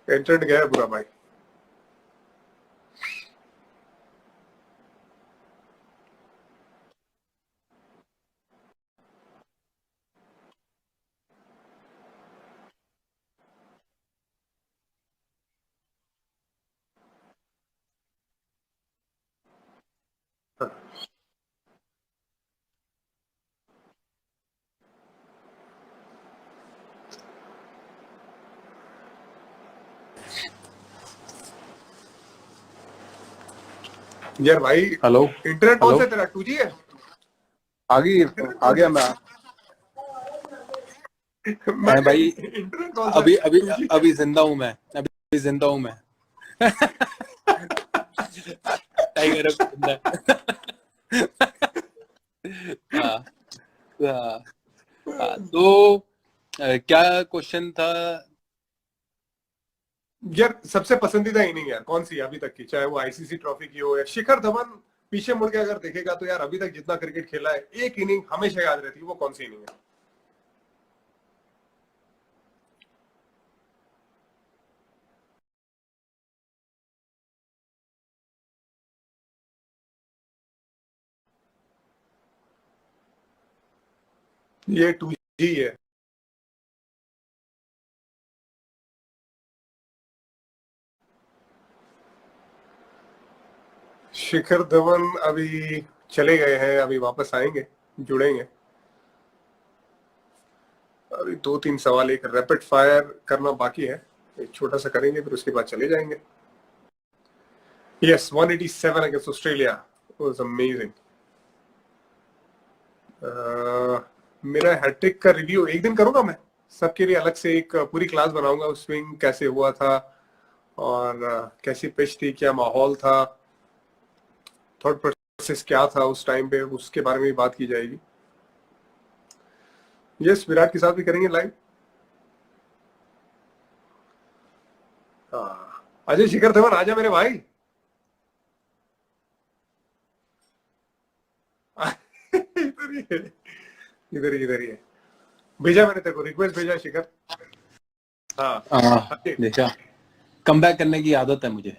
इंटरनेट गया है पूरा भाई। यार भाई हेलो इंटरनेट कौन हेलो सा तेरा 2G है? आ गई आ गया मैं मैं भाई इंटरनेट कौन सा अभी अभी 2G? अभी जिंदा हूँ मैं अभी जिंदा हूँ मैं टाइगर अब जिंदा हाँ हाँ तो क्या क्वेश्चन था यार सबसे पसंदीदा इनिंग यार कौन सी है अभी तक की, चाहे वो आईसीसी ट्रॉफी की हो या शिखर धवन पीछे मुड़ के अगर देखेगा तो यार अभी तक जितना क्रिकेट खेला है एक इनिंग हमेशा याद रहती है, वो कौन सी इनिंग है? ये 2G है। शिखर धवन अभी चले गए हैं, अभी वापस आएंगे, जुड़ेंगे। अभी 2-3 सवाल एक रैपिड फायर करना बाकी है, एक छोटा सा करेंगे फिर उसके बाद चले जाएंगे। Yes 187 against Australia was amazing. मेरा हैट्रिक का रिव्यू एक दिन करूंगा मैं, सबके लिए अलग से एक पूरी क्लास बनाऊंगा, उस स्विंग कैसे हुआ था और कैसी पिच थी, क्या माहौल था, थॉट प्रोसेस क्या था उस टाइम पे, उसके बारे में भी बात की जाएगी। यस विराट के साथ भी करेंगे लाइव। अजय शिखर धवन आजा मेरे भाई। इधर ही है, इधर ही है। भेजा मैंने तेरे को रिक्वेस्ट भेजा शिखर। हाँ देखा कम बैक करने की आदत है मुझे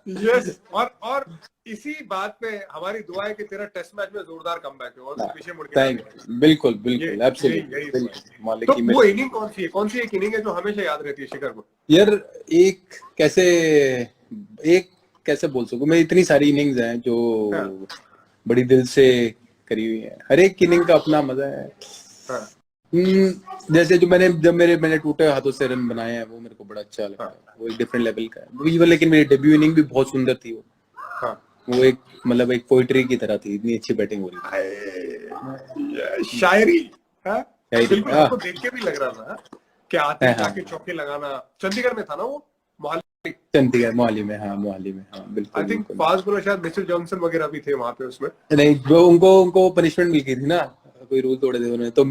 यस और इसी बात पे हमारी दुआ है कि तेरा टेस्ट मैच में जोरदार कमबैक हो और तू पीछे मुड़ के थैंक बिल्कुल बिल्कुल यही एब्सोल्युटली तो वो इनिंग कौन सी एक इनिंग है जो हमेशा याद रहती है शिखर को? यार एक कैसे बोल सकूं मैं, इतनी सारी इनिंग्स हैं जो बड़ी दिल से करी हुई है, हर एक इनिंग का अपना मजा है। जैसे जो मैंने टूटे हाथों से रन बनाए हैं वो मेरे को बड़ा अच्छा लगता है, वो एक डिफरेंट लेवल का है। लेकिन मेरी डेब्यू इनिंग भी बहुत सुंदर थी वो एक मतलब एक पोइट्री की तरह थी, इतनी अच्छी बैटिंग हो रही थी, शायरी। बिल्कुल हाँ हमको देख के भी लग रहा था कि आते ही जाके चौके लगाना। चंडीगढ़ में था ना वो, चंडीगढ़ मोहाली में, हाँ मोहाली में, हाँ बिल्कुल। आई थिंक फास्ट बॉलर शायद मिचेल जॉनसन वगैरह भी थे वहां पे उसमें। नहीं जो उनको पनिशमेंट मिल गई थी ना, कोई रूल तोड़े थे उन्होंने तो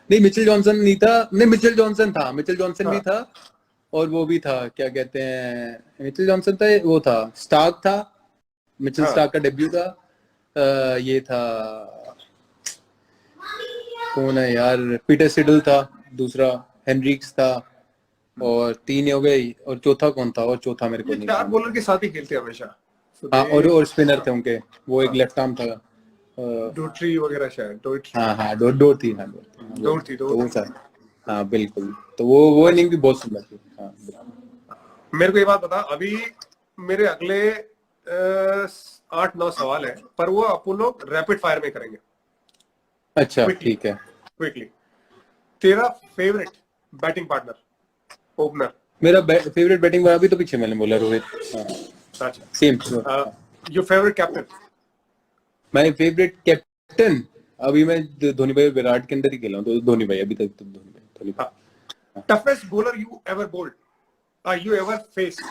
नहीं मिचेल जॉनसन नहीं था, नहीं मिचेल जॉनसन था, मिचेल जॉनसन भी था और वो भी था, क्या कहते हैं, मिचेल जॉनसन था, वो था स्टार्क था, मिचेल स्टार्क का डेब्यू था। ये था कौन है यार, पीटर सिडल था दूसरा, हेनरिक्स था, और 3 हो गई, और चौथा कौन था, और चौथा मेरे को नहीं, 4 बॉलर के साथ ही खेलते हमेशा। हाँ और स्पिनर थे उनके, वो एक लेफ्ट आर्म था, डोट्री वगैरह शायद। हाँ डोर थी, हाँ डोर थी तो वो था, हाँ बिल्कुल, तो वो इनिंग भी बहुत सुंदर थी। हाँ मेरे को ये बात बता, अभी मेरे अगले 8-9 सवाल है पर वो अपन लोग रैपिड फायर में करेंगे। अच्छा ठीक है, क्विकली तेरा फेवरेट बैटिंग पार्टनर, ओपनर? मेरा फेवरेट बैटिंग अभी तो पीछे मैंने बोला रोहित। अच्छा same. Your favourite captain? My favourite captain अभी मैं धोनी भाई विराट के अंदर ही खेला हूँ, तो धोनी भाई अभी तक तो धोनी भाई। Toughest bowler you ever bowled, you ever faced?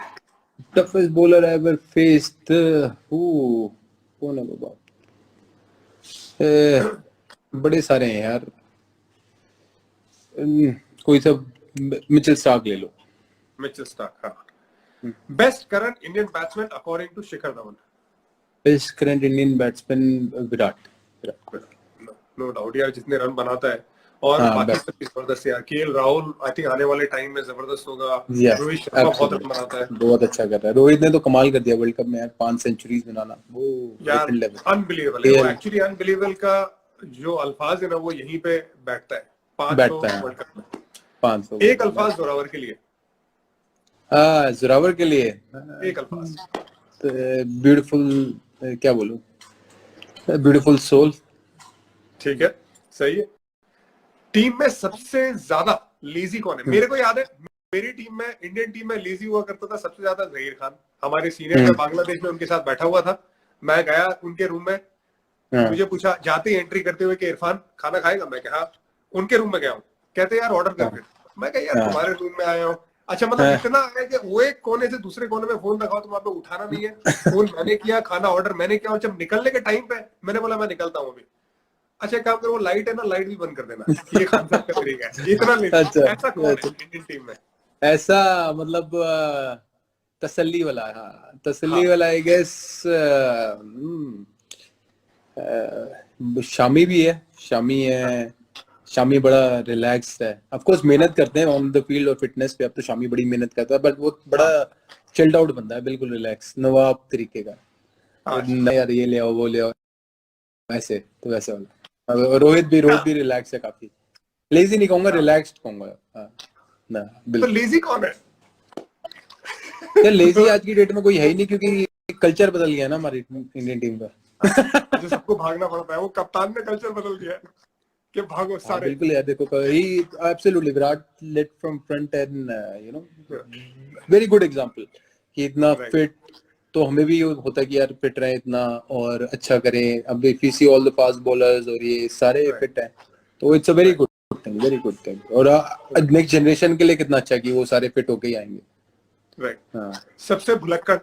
Toughest bowler ever faced, कौन है बाबा, बड़े सारे हैं यार, कोई सब, मिचेल स्टार्क ले लो। मिचेल स्टार्क, हाँ। Best current Indian batsman according to Shikhar Dhawan? Best current Indian batsman Virat. No doubt यार, जितने रन बनाता है और हाँ, बाकी सब भी जबरदस्त है। केएल राहुल आई थिंक आने वाले टाइम में जबरदस्त होगा। यस, रोहित शर्मा बहुत रन बनाता है बहुत अच्छा कर रहा है। रोहित ने तो कमाल कर दिया वर्ल्ड कप में यार, 5 सेंचुरीज बनाना, वो यार, डिफरेंट लेवल। अनबिलीवेबल है वो। केएल एक्चुअली अनबिलीवेबल का जो अल्फाज है ना वो यहीं पे बैठता है। 500 बैठता है वर्ल्ड कप में 500 एक वर्ल्ड अल्फाज कप। जोरावर के लिए, हाँ, जोरावर के लिए एक अल्फाज। ब्यूटीफुल, क्या बोलूं, ब्यूटीफुल सोल। ठीक है, सही है। टीम में सबसे ज्यादा लेजी कौन है? मेरे को याद है मेरी टीम में, इंडियन टीम में लेजी हुआ करता था सबसे ज्यादा जहीर खान। हमारे सीनियर थे बांग्लादेश में, उनके साथ बैठा हुआ था। मैं गया उनके रूम में, मुझे पूछा जाते ही एंट्री करते हुए कि इरफान खाना खाएगा? मैं कहा उनके रूम में गया हूँ, कहते यार ऑर्डर कर फिर। मैं कहा यार तुम्हारे रूम में आया हूँ। अच्छा, मतलब इतना है कि वो एक कोने से दूसरे कोने में फोन रखा हो तो वहां पे उठाना नहीं है। फोन मैंने किया, खाना ऑर्डर मैंने किया, और जब निकलने के टाइम पे मैंने बोला मैं निकलता हूँ अभी। अच्छा, एक काम करो, वो लाइट है ना, लाइट भी बंद कर देना। ये खान साहब का तरीका है। इतना ले अच्छा, ऐसा कौन है अच्छा, इंडियन टीम में? ऐसा मतलब तसल्ली वाला, हाँ तसल्ली हाँ, वाला आई गेस। शामी भी है, शामी है। शामी बड़ा रिलैक्स्ड है, ऑफ कोर्स मेहनत करते हैं ऑन द फील्ड और फिटनेस पे। अब तो शामी बड़ी मेहनत करता है, बट वो बड़ा हाँ, चिल्ड आउट बंदा है, बिल्कुल रिलैक्स नवाब तरीके का। हाँ। नहीं यार, ये ले आओ वो ले आओ, वैसे तो वैसे वाला। और रोहित भी रिलैक्स है काफी। लेजी नहीं कहूंगा, हाँ। रिलैक्स्ड कहूंगा। हाँ, ना तो बिल्कुल। लेजी कौन है? यार लेजी तो आज की डेट में कोई है ही नहीं, क्योंकि कल्चर बदल गया ना हमारी इंडियन टीम का। अच्छा, सबको भागना पड़ता है। वो कप्तान ने कल्चर बदल दिया है कि भागो हाँ सारे। बिल्कुल यार, देखो ही absolutely Virat led from front and you know very good example कि इतना राइट। फिट। तो हमें भी होता है कि यार फिट रहे इतना और अच्छा करें। अब if you see all the fast bowlers और ये सारे राइट। फिट हैं, तो it's a very right. Good thing, very good thing. और नेक्स्ट जनरेशन के लिए कितना अच्छा है कि वो सारे फिट होके ही आएंगे। राइट। हाँ, सबसे भुलक्कड़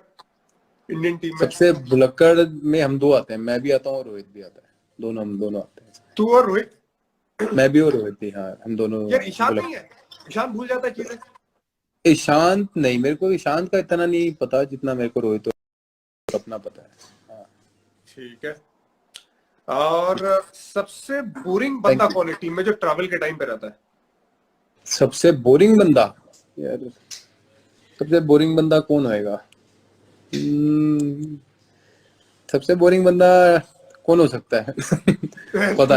इंडियन टीम में? सबसे भुलक्कड़ में हम दो आते हैं, मैं भी आता हूँ और रोहित भी आता है। हम दोनों आते हैं। तू और रोहित? मैं भी और रोहित भी, हाँ हम दोनों यार ईशान नहीं भुलक्कड़। है? ईशान भूल जाता है चीजें। ईशांत नहीं, मेरे को ईशांत का इतना नहीं पता जितना मेरे को रोहित और अपना पता है। हाँ, ठीक है। और सबसे बोरिंग थैंक बंदा यू। कौन है टीम में जो ट्रैवल के टाइम पे रहता है? सबसे बोरिंग बंदा, यार सबसे बोरिंग बंदा कौन होएगा? Hmm, सबसे बोरिंग बंदा कौन हो सकता है?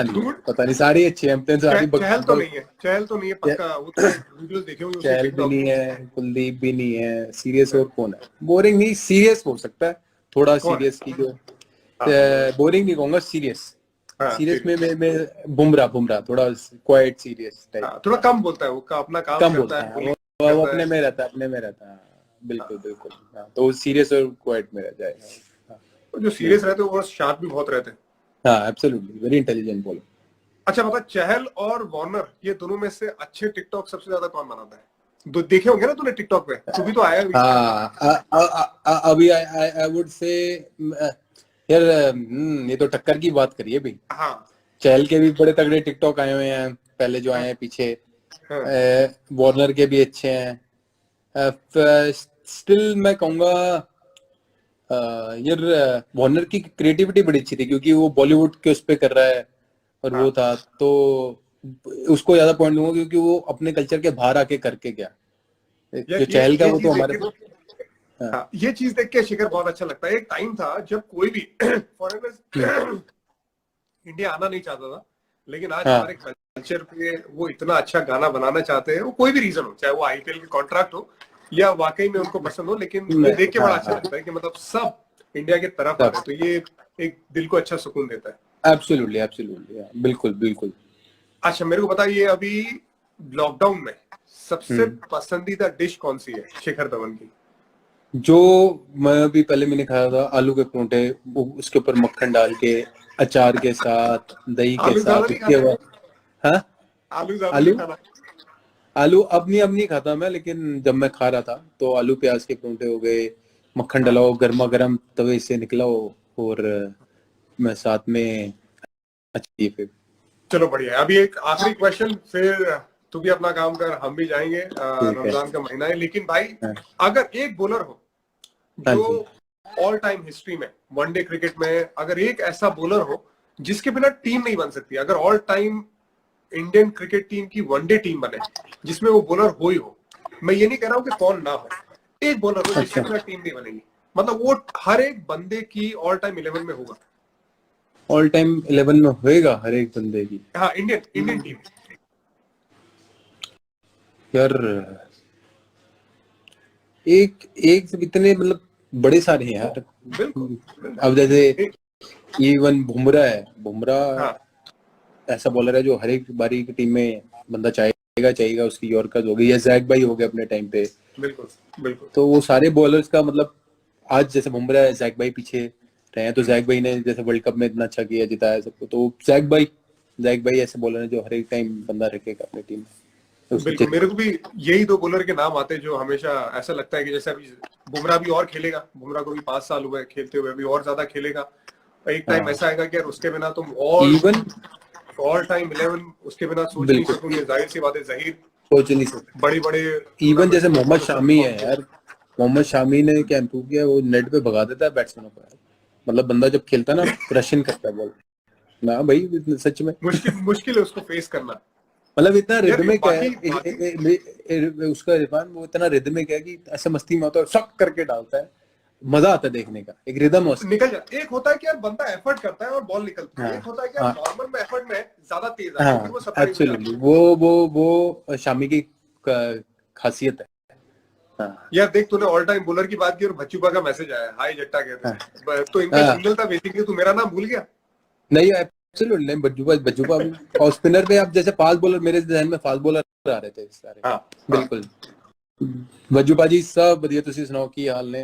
ढूंढ। पता नहीं, सारी अच्छी हैं, अपने सारी चहल तो नहीं है, चहल तो नहीं है पक्का। वो तूने वीडियोस देखे होंगे उसके, चहल भी टिकटॉक। नहीं है, कुलदीप भी नहीं है। सीरियस और कौन है? बोरिंग नहीं, सीरियस हो सकता है, थोड़ा कौन है? सीरियस की जो। हाँ, बोरिंग नहीं कहूंगा, सीरियस। हाँ, सीरियस में सीरियस। बुमराह थोड़ा क्वाइट सीरियस टाइप। हाँ, थोड़ा कम बोलता है वो, का अपना काम कम करता बोलता है, है बोलिंग वो करता है। अपने में रहता है, अपने में रहता है। हाँ, बिल्कुल हाँ। बिल्कुल। हाँ, तो सीरियस और क्वाइट में रह जाएगा। हाँ, तो जो सीरियस रहते हैं वो शार्प भी बहुत रहते हैं। हाँ एब्सोल्युटली, वेरी इंटेलिजेंट बॉलर। अच्छा बता, चहल और वार्नर ये दोनों में से अच्छे टिकटॉक सबसे ज्यादा कौन बनाता है? देखे होंगे ना तूने टिकटॉक पे, तू भी तो आया भी। हाँ, अभी आई वुड से यार, ये तो टक्कर की बात करिए भाई। हाँ, चहल के भी बड़े तगड़े टिकटॉक आए हुए हैं पहले जो आए हैं पीछे। हाँ। वार्नर के भी अच्छे हैं। स्टिल मैं कहूंगा यार, वार्नर की क्रिएटिविटी बड़ी अच्छी थी, क्योंकि वो बॉलीवुड के उस पे कर रहा है और वो हाँ। था तो उसको ज्यादा पॉइंट दूंगा, क्योंकि वो अपने कल्चर के बाहर आके करके गया। यार जो चहल का ये वो तो चीज देख हमारे। के, हाँ, हाँ, ये चीज देख के शिखर बहुत अच्छा लगता है। एक टाइम था जब कोई भी फॉरेनर्स इंडिया आना नहीं चाहता था, लेकिन आज हाँ, हमारे कल्चर पे वो इतना अच्छा गाना बनाना चाहते हैं। वो कोई भी रीजन हो, चाहे वो आईपीएल के कॉन्ट्रैक्ट हो या वाकई में उनको पसंद हो, लेकिन ये देख के बड़ा अच्छा हाँ, लगता है कि मतलब सब इंडिया की तरफ आ रहे हैं। तो ये एक दिल को अच्छा सुकून देता है। एब्सोल्युटली एब्सोल्युटली, बिल्कुल बिल्कुल। अच्छा, मेरे को बताइए अभी लॉकडाउन में सबसे हम्म। पसंदीदा डिश कौन सी है शिखर धवन की? जो मैं अभी पहले मैंने खाया था, आलू के परोंठे, वो उसके ऊपर मक्खन डाल के, अचार के साथ, दही के आलू ज्यादा साथ, नहीं उसके खाना? बाद। हाँ, आलू ज्यादा नहीं आलू खाना? आलू अब नहीं खाता मैं, लेकिन जब मैं खा रहा था तो आलू प्याज के परोंठे हो गए, मक्खन हाँ, डलाओ, गर्मा गर्म तवे से निकला हो, और मैं साथ में अच्छी फिर। चलो बढ़िया है। अभी एक आखिरी क्वेश्चन, फिर तू भी अपना काम कर, हम भी जाएंगे। ठीक है। रमजान का महीना है, लेकिन भाई हाँ, अगर एक बॉलर हो हाँ जो जी। ऑल टाइम हिस्ट्री में वनडे क्रिकेट में, अगर एक ऐसा बॉलर हो जिसके बिना टीम नहीं बन सकती, अगर all time Indian cricket team की वनडे टीम बने जिसमें वो बॉलर हो ही हो, मैं ये नहीं कह रहा हूँ कि कौन ना हो, एक बॉलर हो जिसके बिना टीम नहीं बनेगी, मतलब वो हर एक बंदे की ऑल टाइम 11 में होगा। ऑल टाइम 11 में होएगा हर एक बंदे की। हाँ, इंडियन टीम। यार एक एक से इतने मतलब बड़े सारे हैं यार। बिल्कुल अब जैसे एक- इवन बुमराह हाँ ऐसा बॉलर है जो हर एक बारी की टीम में बंदा चाहेगा उसकी यॉर्कर हो गई या जैक भाई हो गए अपने टाइम पे। बिल्कुल बिल्कुल। तो वो सारे बॉलर्स का मतलब आज जैसे बुमराह है, जैक भाई पीछे रहे हैं, तो जैक भाई ने जैसे वर्ल्ड कप में इतना अच्छा किया, जिताया सबको, तो जैक भाई ऐसे बॉलर है जो हर एक टाइम बंदा रखेगा अपनी टीम में। बिल्कुल मेरे को भी यही दो बॉलर के नाम आते हैं जो हमेशा ऐसा लगता है कि जैसे अभी बुमराह भी और खेलेगा, बुमराह को भी 5 साल हुए खेलते हुए, अभी और ज्यादा खेलेगा। एक टाइम ऐसा आएगा कि यार उसके बिना तुम और इवन ऑल टाइम 11 उसके बिना सोच नहीं बिल्कुल सकोगे, जाहिर सी बात है। जहीर सोच नहीं सकते। बड़े बड़े इवन जैसे टूर्नामेंट्स में मोहम्मद बहुत अच्छा शामी है परफॉर्म किया। यार, मोहम्मद शामी ने क्या इम्प्रूव किया, वो नेट पे भगा देता है बैट्समैनों को यार। मतलब बंदा जब खेलता है ना रशियन करता है बॉल ना भाई, सच में। मुश्किल है उसको फेस करना। मतलब इतना यार रिदमिक है बाकी उसका इरफान, वो इतना रिदमिक है कि ऐसे मस्ती में होता है, शक करके डालता है, मजा आता है देखने का, एक रिदम है उसकी। निकल जाता। एक होता है कि यार बंदा एफर्ट करता है और बॉल निकलती है, हाँ एक होता है कि यार हाँ नॉर्मल में एफर्ट में ज्यादा तेज आती है, फिर वो हाँ सरप्राइज हो जाती एब्सोल्युटली, है। वो शामी की खासियत है। हाँ यार देख, तूने ऑल टाइम बॉलर की बात की और बच्चूबा का मैसेज आया, हाय जट्टा हाँ कहते हैं, तो इनका हाँ जिंगल था बेसिकली, तू मेरा नाम भूल गया। नहीं एब्सोल्युटली नहीं, बज्जूबा भी। और स्पिनर पे आप जैसे फास्ट बॉलर, मेरे जहन में फास्ट बॉलर आ रहे थे सारे। हाँ हाँ बिल्कुल बज्जूबा जी सब बढ़िया, तुसी सुनाओ की हाल ने।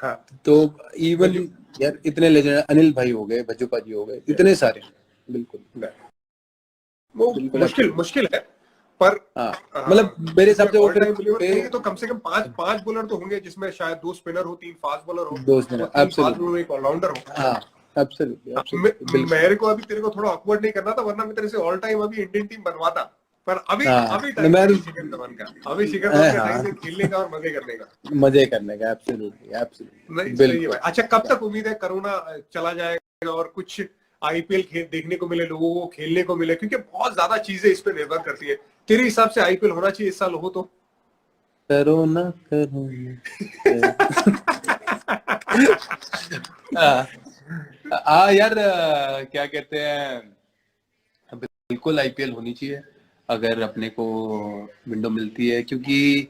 हाँ। तो इवन बजू यार इतने लेजेंड, अनिल भाई हो गए, भज्जूपा जी हो गए, इतने सारे। बिल्कुल वो बिल्कुल मुश्किल absolutely। मुश्किल है, पर हाँ मतलब मेरे हिसाब जिसमें से वो ऑल फिर टाइम बॉलर कहेंगे तो कम से कम पांच पांच बॉलर तो होंगे, जिसमें शायद 2 स्पिनर हो, 3 फास्ट बॉलर हो, दोस्त और मेरा 3 फास्ट बॉलर एब्सोल्युटली। एक ऑलराउंडर हो। हाँ एब्सोल्युटली हाँ, एब्सोल्युटली बिल्कुल। मेरे को अभी तेरे को थोड़ा ऑकवर्ड नहीं करना था, वरना मैं तेरे से ऑल टाइम अभी इंडियन टीम बनवाता, पर अभी हाँ अभी नहीं, टाइम मैं नहीं है शिखर धवन का, अभी शिखर धवन का टाइम हाँ है खेलने का और मजे करने का। मजे करने का, एब्सोल्युटली नहीं एब्सोल्युटली सही है बिल्कुल। भाई। अच्छा, कब तक उम्मीद है कोरोना चला जाएगा और कुछ आईपीएल देखने को मिले, लोगों को खेलने को मिले, क्योंकि बहुत ज्यादा चीजें इस पे निर्भर करती है। तेरे हिसाब से आईपीएल होना चाहिए इस साल, हो तो? करो ना करो ना। यार क्या कहते हैं, बिल्कुल आईपीएल होनी चाहिए अगर अपने को विंडो मिलती है, क्योंकि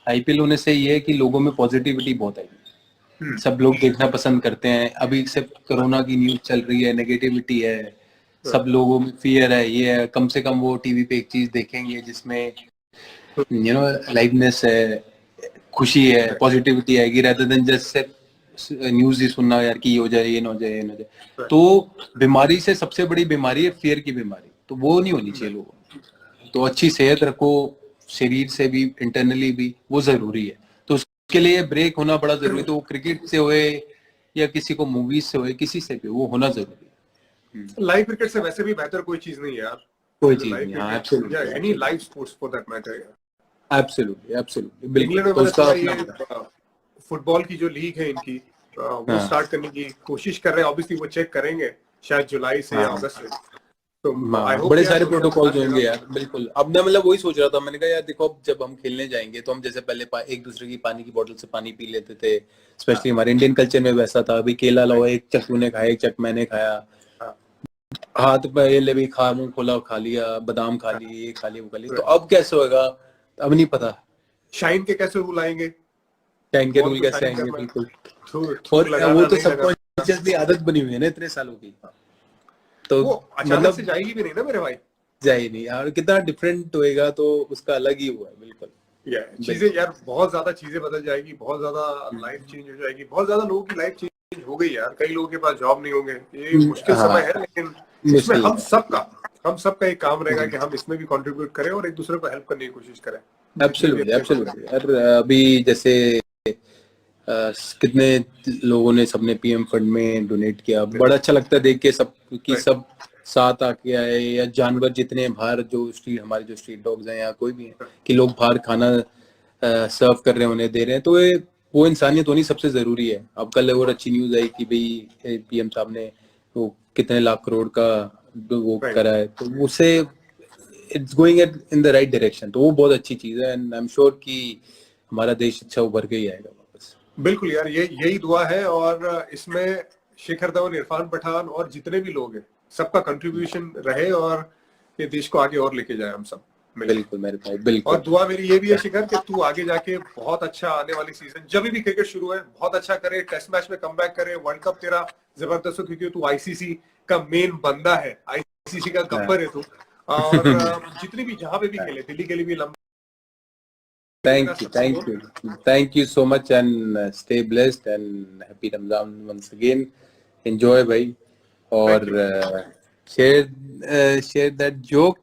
आईपीएल होने से ये है कि लोगों में पॉजिटिविटी बहुत आएगी, सब लोग देखना पसंद करते हैं। अभी सिर्फ कोरोना की न्यूज चल रही है, नेगेटिविटी है, सब लोगों में फियर है, ये है, कम से कम वो टीवी पे एक चीज देखेंगे जिसमें लाइवनेस है, खुशी है, पॉजिटिविटी आएगी, rather देन जस्ट न्यूज ही सुनना यार कि ये हो जाए, ये ना हो जाए, ये ना हो जाए। तो बीमारी से सबसे बड़ी बीमारी है फियर की बीमारी, तो वो नहीं होनी चाहिए लोगों को। तो अच्छी सेहत रखो, शरीर से भी इंटरनली भी, वो जरूरी है। तो उसके लिए ब्रेक होना बड़ा जरूरी है, तो वो क्रिकेट से होए या किसी को मूवीज से होए, किसी से भी, वो होना जरूरी है। लाइव क्रिकेट से वैसे भी बेहतर कोई चीज नहीं है यार। कोई चीज लाइव नहीं। हाँ क्रिकेट या any absolutely live sports for that matter यार। एब्सोल्युटली एब्सोल्युटली बिल्कुल। इंग्लैंड में तो मैंने उसका सुना अपना ये फुटबॉल की जो लीग है इनकी, वो हाँ स्टार्ट करने की कोशिश कर रहे हैं। ऑब्वियसली वो चेक करेंगे शायद जुलाई से या हाँ अगस्त से। तो आई हाँ होप बड़े यार सारे बढ़िया प्रोटोकॉल्स मजा होंगे लेगा। यार। बिल्कुल अब मैं मतलब वही सोच रहा था, मैंने कहा यार देखो, अब जब हम खेलने जाएंगे तो हम जैसे पहले एक दूसरे की पानी की बोतल से पानी पी लेते थे, हाँ स्पेशली हमारे इंडियन कल्चर में वैसा था। अभी केला लाओ, राइट। एक चक तूने खाया, एक चक मैंने खाया, हाँ हाथ पे ये ले भी खा, मुंह खोला खा लिया, बादाम खा हाँ लिए, ये खा लिया, वो खा लिया। तो right। अब कैसे होगा, अब नहीं पता शाइन के कैसे रूल आएंगे, टाइम के बॉल रूल को कैसे शाइन आएंगे। करना, बिल्कुल। थ्रू और वो लगाना तो नहीं लगाना। सबकॉन्शियसली आदत बनी हुई है ना इतने सालों की, तो वो अचानक से मतलब जाएगी भी नहीं ना मेरे भाई। जाए नहीं यार, कितना डिफरेंट होएगा तो उसका अलग ही हुआ है। बिल्कुल या चीजें बिल्कुल। यार बहुत ज्यादा चीजें बदल जाएगी, बहुत ज्यादा लाइफ चेंज हो जाएगी, बहुत ज्यादा लोगों की लाइफ चेंज हो गई यार। कई लोगों के पास जॉब नहीं होंगे, ये मुश्किल समय है, हाँ लेकिन इसमें मुश्किल हम सबका एक काम रहेगा कि हम इसमें भी कंट्रीब्यूट करें और एक दूसरे को हेल्प करने की कोशिश करें, जितने भी एब्सोल्युटली अपने लोग एब्सोल्युटली यार। अभी जैसे कितने लोगों ने, सबने पीएम फंड में डोनेट किया, हैं। बड़ा अच्छा लगता है देख के सब कि Right। सब साथ आके आए। या जानवर जितने हैं बाहर, जो स्ट्रीट, हमारे जो स्ट्रीट डॉग्स हैं या कोई भी है, कि लोग बाहर खाना सर्व कर रहे हैं, उन्हें दे रहे हैं, तो ये वो इंसानियत होनी सबसे जरूरी है। अब कल और अच्छी न्यूज आई कि भाई पीएम साहब ने वो कितने लाख करोड़ का वो Right। करा है, तो उससे it's going in the right direction, तो वो बहुत अच्छी चीज है एंड आई एम श्योर कि हमारा देश अच्छा उभर के ही आएगा वापस। बिल्कुल यार, यही दुआ है। और इसमें शिखर धवन, इरफान पठान और जितने भी लोग हैं, सबका कंट्रीब्यूशन रहे और ये देश को आगे और लेके जाए हम सब। बिल्कुल मेरे भाई, बिल्कुल। और दुआ मेरी ये भी है शिखर कि तू आगे जाके बहुत अच्छा आने वाली सीजन, जब भी क्रिकेट शुरू है, बहुत अच्छा करे, टेस्ट मैच में कमबैक करे, वर्ल्ड कप तेरा जबरदस्त हो, क्योंकि तू आईसीसी का मेन बंदा है, आईसीसी का गब्बर है तू। और जितनी भी जहां पे भी खेले, दिल्ली के लिए भी लंबा। Thank you so much and stay blessed and happy Ramzan once again. Enjoy भाई, और share that joke,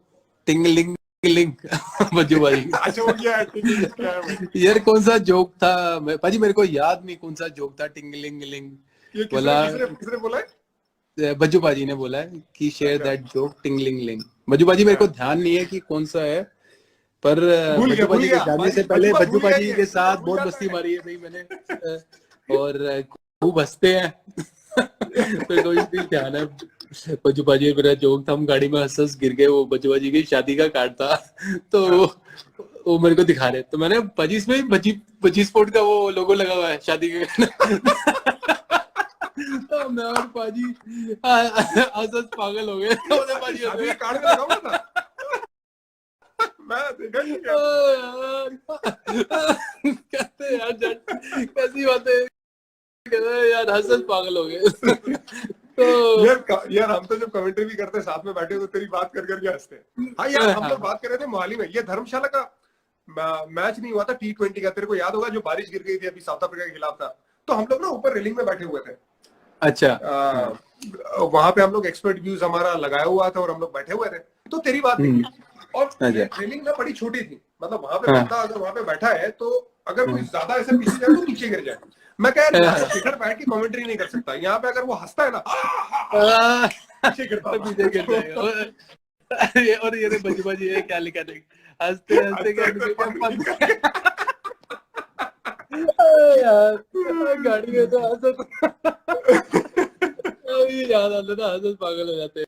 tingling Bajju भाई। अच्छा वो क्या है यार कौन सा जोक था भाजी, मेरे को याद नहीं कौन सा जोक था। टिंगलिंग बोला, किसने बोला है? बज्जू भाजी ने बोला है कि share that joke tingling. Bajju भाजी मेरे को ध्यान नहीं है कि कौन सा है, पर बज्जू भाजी के जाने से पहले बज्जू भाजी के साथ बहुत मस्ती मारी है भाई मैंने, और खूब हंसते हैं। तो कोई भी ध्यान है, बज्जू भाजी मेरा जोक था, हम गाड़ी में हंस गिर गए, वो बज्जू भाजी की शादी का कार्ड था, तो वो मेरे को दिखा रहे, तो मैंने भाजी इसमें भजी स्पोर्ट का वो लोगो लगा हुआ है शादी के। तो मैं और पाजी हंस पागल हो गए। शादी के कार्ड में लगा हुआ था। मैं देखा नहीं कहते यार कैसी बातें यार, हंस पागल हो गए। तो यार हम तो जब कमेंट्री भी करते हैं साथ में बैठे तो तेरी बात कर करके हंसते हैं। हाँ यार, हम लोग बात कर रहे थे मोहाली में, ये धर्मशाला का मैच नहीं हुआ था T20 का, तेरे को याद होगा, जो बारिश गिर गई थी अभी साउथ अफ्रीका के खिलाफ था, तो हम लोग ना ऊपर रेलिंग में बैठे हुए थे। अच्छा। वहां पे हम लोग एक्सपर्ट व्यूज हमारा लगाया हुआ था और हम लोग बैठे हुए थे, तो तेरी बात नहीं है। और रेलिंग ना बड़ी छोटी थी, मतलब वहां पे बंदा अगर वहां पे बैठा है तो अगर कोई ज्यादा ऐसे पीछे जाए तो नीचे गिर जाए। मैं कह रहा हूँ शिखर बैठ के कमेंट्री नहीं कर सकता, यहाँ पे अगर वो हंसता है ना पीछे गिर जाएगा। और ये बज्जू भाजी ये क्या लिखा देख, हंसते हंसते यार गाड़ी में तो याद आता था, हंस पागल हो जाते